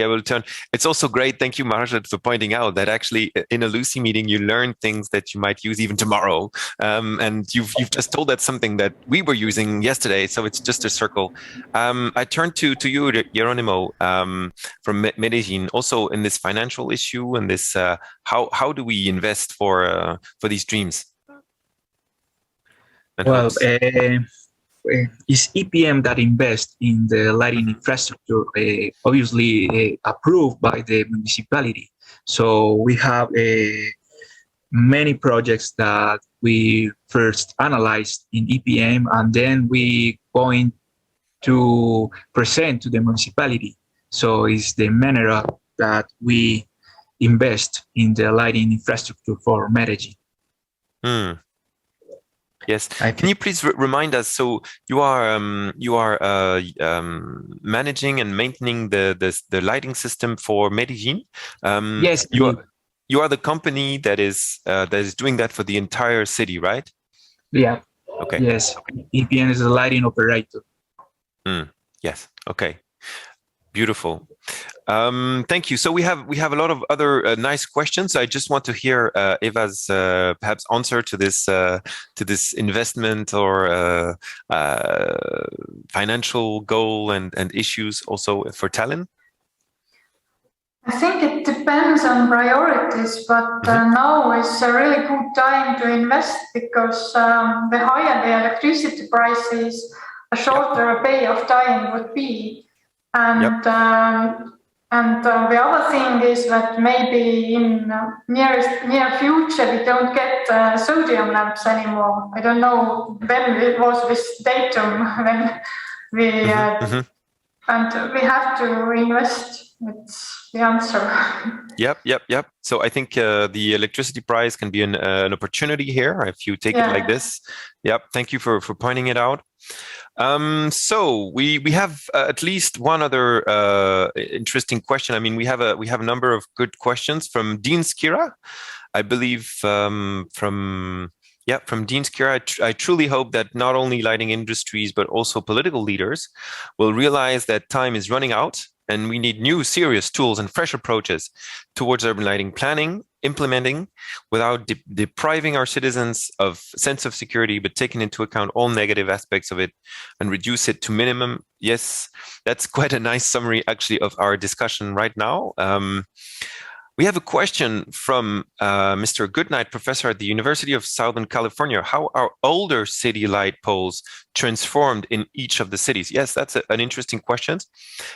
It's also great, thank you, Marjut, for pointing out that actually in a Lucy meeting, you learn things that you might use even tomorrow. And you've just told us something that we were using yesterday, so it's just a circle. I turn to you, Geronimo, from Medellín, also in this financial issue and this, how do we invest for these dreams? And well, is EPM that invest in the lighting infrastructure obviously approved by the municipality. So we have many projects that we first analyzed in EPM, and then we going to present to the municipality. So it's the manner that we invest in the lighting infrastructure for Medellín. Yes. Can you please remind us? So you are managing and maintaining the lighting system for Medellín. Yes. You are the company that is doing that for the entire city, right? Yeah. Okay. Yes. EPN is a lighting operator. Yes. Okay. Beautiful. Thank you. So we have a lot of other nice questions. I just want to hear Eva's perhaps answer to this investment or financial goal and issues also for Tallinn. I think it depends on priorities, but now is a really good time to invest because the higher the electricity prices, the shorter a payoff time would be. And the other thing is that maybe in near future we don't get sodium lamps anymore. I don't know when it was this datum when we and we have to invest it's the answer. Yep. So I think the electricity price can be an opportunity here if you take it like this. Yep. Thank you for pointing it out. So we have at least one other interesting question. I mean, we have a number of good questions from Dean Skira, I believe, from Dean Skira. I truly hope that not only lighting industries but also political leaders will realize that time is running out and we need new serious tools and fresh approaches towards urban lighting planning, implementing without depriving our citizens of sense of security, but taking into account all negative aspects of it and reduce it to minimum. Yes, that's quite a nice summary actually of our discussion right now. We have a question from Mr. Goodnight, professor at the University of Southern California. How are older city light poles transformed in each of the cities? Yes, that's an interesting question.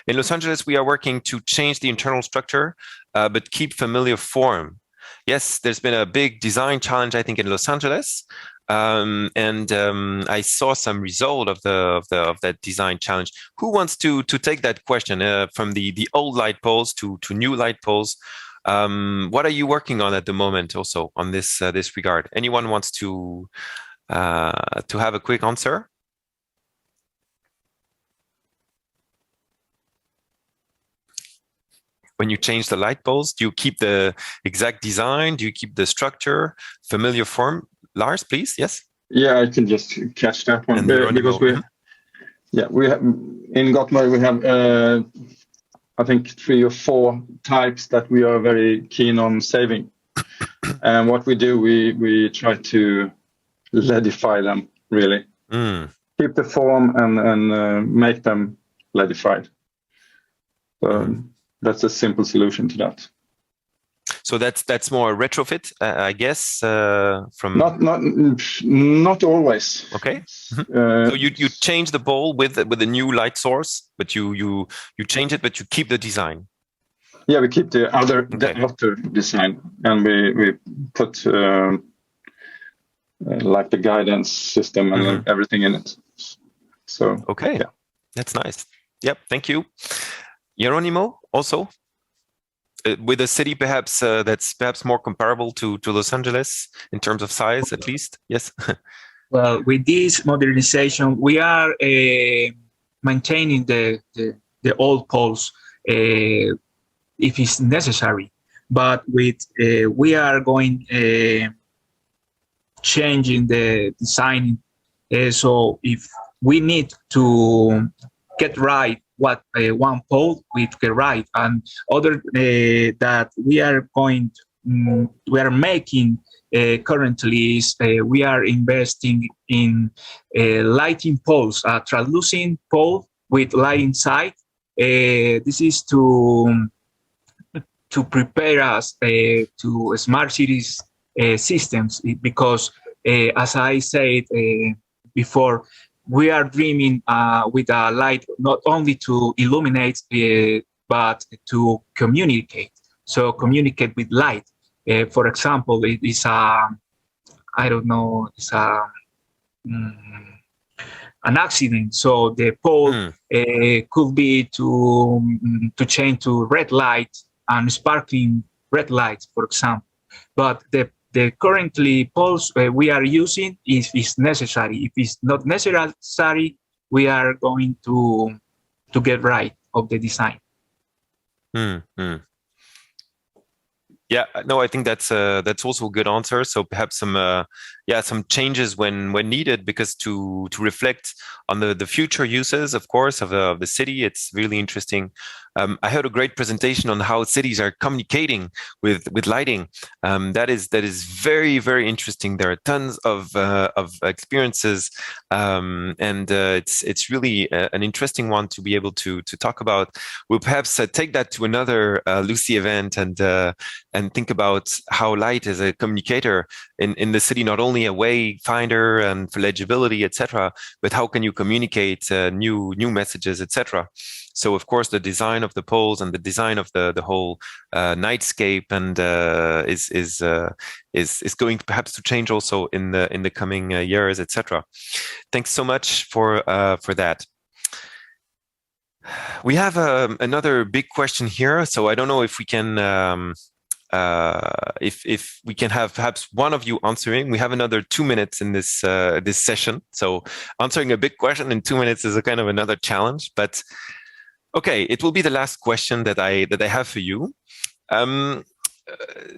In Los Angeles, we are working to change the internal structure, but keep familiar form. Yes, there's been a big design challenge, I think, in Los Angeles. I saw some result of that design challenge. Who wants to take that question from the old light poles to new light poles? What are you working on at the moment also on this regard? Anyone wants to have a quick answer? When you change the light poles, do you keep the exact design? Do you keep the structure, familiar form? Lars, please. Yes. Yeah, I can just catch that one because we have in Gothenburg we have I think 3 or 4 types that we are very keen on saving. And what we do, we try to LEDify them, really. Keep the form and make them LEDified. So that's a simple solution to that. So that's more a retrofit, I guess. From not always. Okay. So you change the bowl with a new light source, but you change it, but you keep the design. Yeah, we keep the outer design, and we put like the guidance system and everything in it. So okay, that's nice. Yep, thank you, Geronimo. Also. With a city perhaps that's perhaps more comparable to Los Angeles in terms of size, at least. Yes. Well, with this modernization, we are maintaining the old poles if it's necessary, but we are going changing the design. So if we need to get right what one pole we get right, and other that we are making currently is we are investing in lighting poles, a translucent pole with light inside. This is to prepare us to smart cities systems, because as I said before, we are dreaming with a light not only to illuminate, but to communicate. So communicate with light. For example, it is an accident. So the pole could be to change to red light and sparkling red light, for example. But the currently poles we are using is necessary. If it's not necessary, we are going to get right of the design. Yeah, no, I think that's also a good answer. So perhaps some changes when needed, because to reflect on the future uses, of course, of the city. It's really interesting. I heard a great presentation on how cities are communicating with lighting. That is very, very interesting. There are tons of experiences, and it's really an interesting one to be able to talk about. We'll perhaps take that to another Lucy event and think about how light is a communicator in the city, not only a wayfinder and for legibility, etc., but how can you communicate new messages, etc. So of course the design of the poles and the design of the whole nightscape and is going perhaps to change also in the coming years, etc. Thanks so much for that. We have another big question here, so I don't know if we can if we can have perhaps one of you answering. We have another 2 minutes in this this session, so answering a big question in 2 minutes is a kind of another challenge. But okay, it will be the last question that I have for you.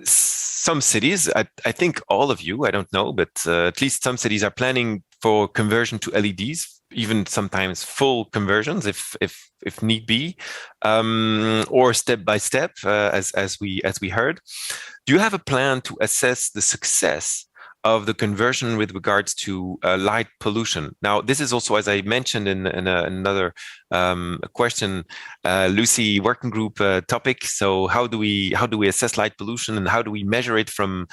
Some cities, I think all of you, I don't know, but at least some cities are planning for conversion to LEDs, even sometimes full conversions if need be, or step by step, as we heard. Do you have a plan to assess the success of the conversion with regards to light pollution? Now, this is also, as I mentioned in another question, Lucy working group topic. So how do we assess light pollution, and how do we measure it from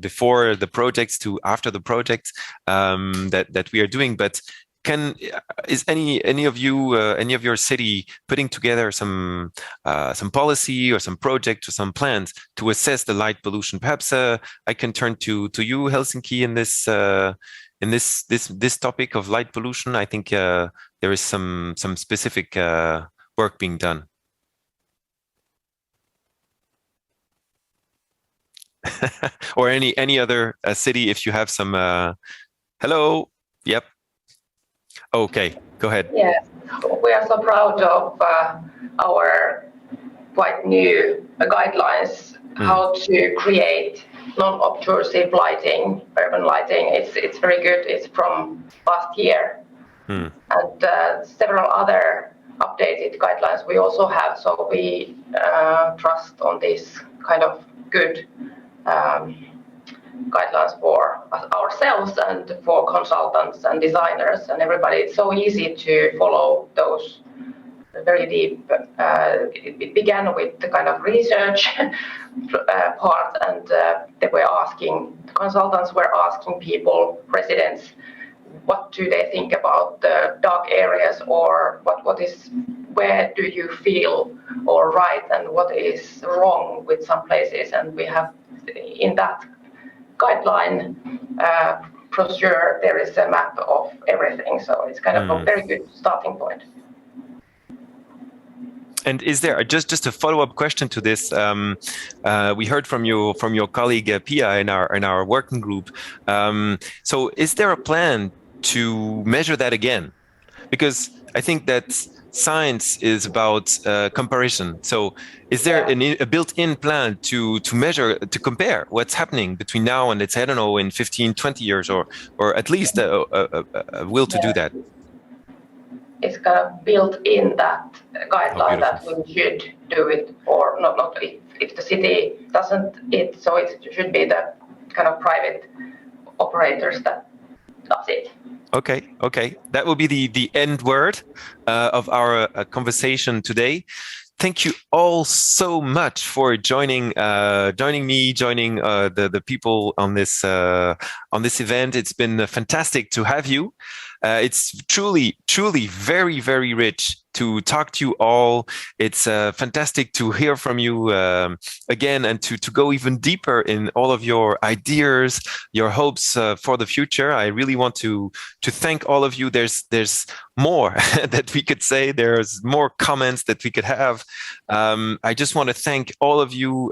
before the projects to after the project that we are doing? But is any of you, any of your city putting together some policy or some project or some plans to assess the light pollution? Perhaps I can turn to you, Helsinki, in this topic of light pollution. I think there is some specific work being done. Or any other city, if you have some. Hello. Yep. Okay, go ahead. Yes, we are so proud of our quite new guidelines how to create non-obtrusive lighting, urban lighting. It's very good. It's from last year, and several other updated guidelines we also have. So we trust on this kind of good guidelines for ourselves and for consultants and designers and everybody. It's so easy to follow those very deep. It began with the kind of research part, and they were asking, consultants were asking people, residents, what do they think about the dark areas, or what is, where do you feel all right and what is wrong with some places? And we have in that guideline brochure, there is a map of everything, so it's kind of a very good starting point. And is there just a follow-up question to this? We heard from your colleague Pia in our working group. So is there a plan to measure that again? Because I think that science is about comparison. So is there a built-in plan to measure, to compare what's happening between now and, let's say, I don't know, in 15, 20 years, or at least a will to do that? It's kind of built in that guideline that we should do it, or not if the city doesn't it, so it should be the kind of private operators that does it. Okay. That will be the end word of our conversation today. Thank you all so much for joining the people on this event. It's been fantastic to have you. It's truly very, very rich to talk to you all. It's fantastic to hear from you again, and to go even deeper in all of your ideas, your hopes for the future. I really want to thank all of you. There's more that we could say. There's more comments that we could have. I just want to thank all of you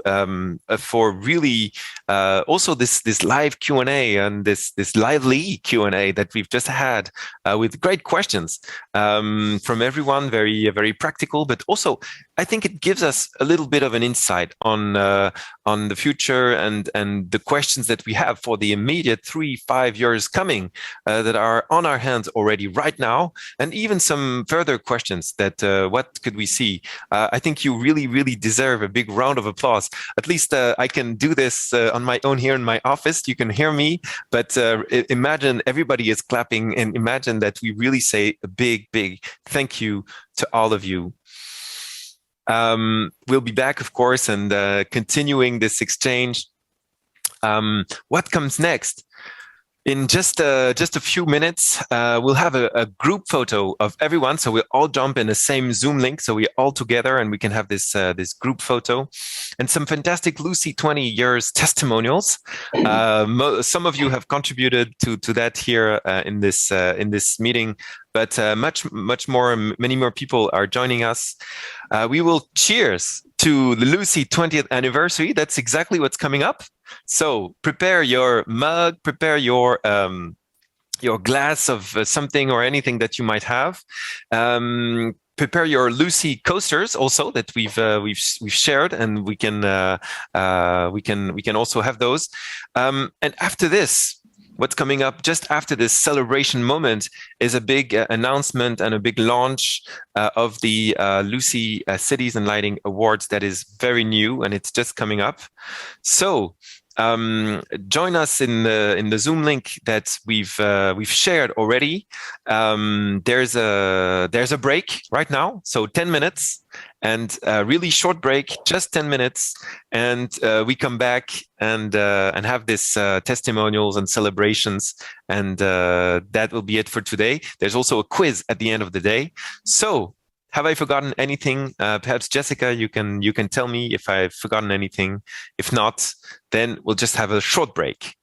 for really also this live Q&A and this lively Q&A that we've just had with great questions from everyone. Very, very practical, but also I think it gives us a little bit of an insight on the future and the questions that we have for the immediate 3-5 years coming that are on our hands already right now, and even some further questions that what could we see? I think you really deserve a big round of applause. At least I can do this on my own here in my office. You can hear me, but imagine everybody is clapping, and imagine that we really say a big thank you to all of you. We'll be back, of course, and continuing this exchange. What comes next? In just a few minutes, we'll have a group photo of everyone. So we'll all jump in the same Zoom link. So we're all together and we can have this this group photo and some fantastic Lucy 20 years testimonials. Some of you have contributed to that here in this meeting, but much more, many more people are joining us. We will cheers to the Lucy 20th anniversary. That's exactly what's coming up. So prepare your mug, prepare your glass of something or anything that you might have. Prepare your Lucy coasters also that we've shared, and we can also have those. And after this, what's coming up just after this celebration moment is a big announcement and a big launch of the Lucy Cities and Lighting Awards that is very new, and it's just coming up. So join us in the Zoom link that we've shared already. There's a break right now, so 10 minutes, and a really short break, just 10 minutes, and we come back and have this testimonials and celebrations, and that will be it for today. There's also a quiz at the end of the day. So, have I forgotten anything? Perhaps Jessica, you can tell me if I've forgotten anything. If not, then we'll just have a short break.